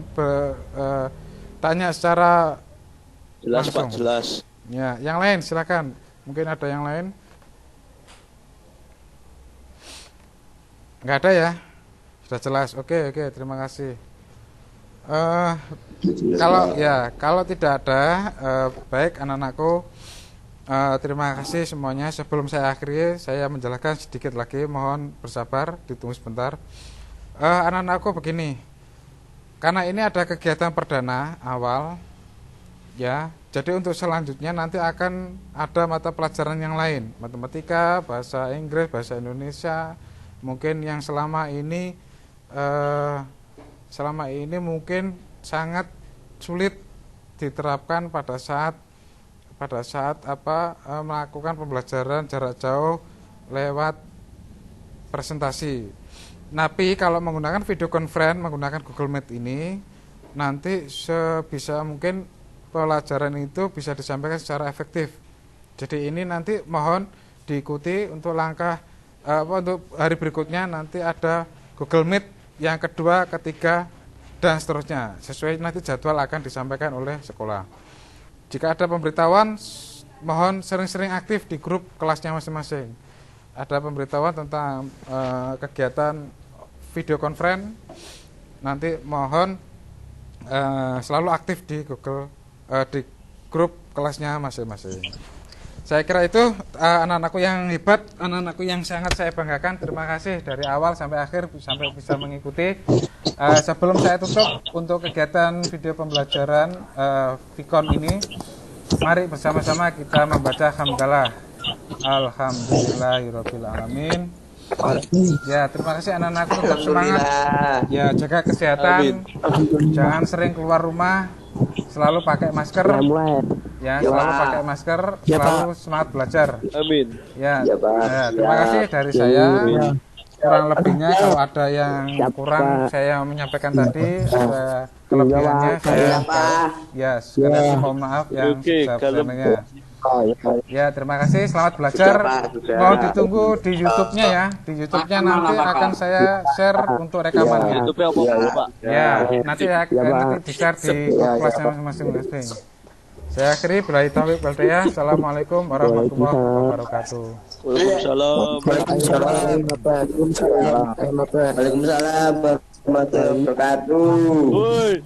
tanya secara Jelas langsung. Pak, jelas. Ya, yang lain silakan. Mungkin ada yang lain? Enggak ada ya? Sudah jelas. Oke, terima kasih. Kalau tidak ada, baik anak-anakku, terima kasih semuanya. Sebelum saya akhiri, saya menjelaskan sedikit lagi, mohon bersabar, ditunggu sebentar. Anak-anakku begini, karena ini ada kegiatan perdana awal, ya. Jadi untuk selanjutnya nanti akan ada mata pelajaran yang lain, matematika, bahasa Inggris, bahasa Indonesia, mungkin yang selama ini mungkin sangat sulit diterapkan pada saat melakukan pembelajaran jarak jauh lewat presentasi. Tapi kalau menggunakan video conference, menggunakan Google Meet ini, nanti sebisa mungkin pelajaran itu bisa disampaikan secara efektif. Jadi ini nanti mohon diikuti untuk langkah untuk hari berikutnya. Nanti ada Google Meet yang kedua, ketiga, dan seterusnya. Sesuai nanti jadwal akan disampaikan oleh sekolah. Jika ada pemberitahuan, mohon sering-sering aktif di grup kelasnya masing-masing. Ada pemberitahuan tentang kegiatan video conference. Nanti mohon selalu aktif di Google di grup kelasnya masing-masing. Saya kira itu anak-anakku yang hebat, anak-anakku yang sangat saya banggakan. Terima kasih dari awal sampai akhir sampai bisa mengikuti. Sebelum saya tutup untuk kegiatan video pembelajaran Vicon ini, mari bersama-sama kita membaca hamdalah. Alhamdulillahirabbil alamin. Ya, terima kasih anak-anakku, tetap semangat. Ya, jaga kesehatan. Jangan sering keluar rumah. Selalu pakai masker. Ya, selalu pakai masker, selalu semangat belajar. Amin. Ya, terima kasih dari saya. Kurang lebihnya kalau ada yang kurang saya menyampaikan tadi, ada kelebihannya saya ya sekali lagi mohon maaf yang sebesar-besarnya. Ya, terima kasih, selamat belajar. Mau ditunggu di YouTube-nya ya. Di YouTube-nya nanti akan saya share untuk rekamannya. YouTube apa, Pak? Ya, nanti di-share di kelasnya masing-masing. Saya akhiri, billahi taufiq wal hidayah. Assalamualaikum warahmatullahi wabarakatuh. Waalaikumsalam. Waalaikumsalam warahmatullahi wabarakatuh. Woi.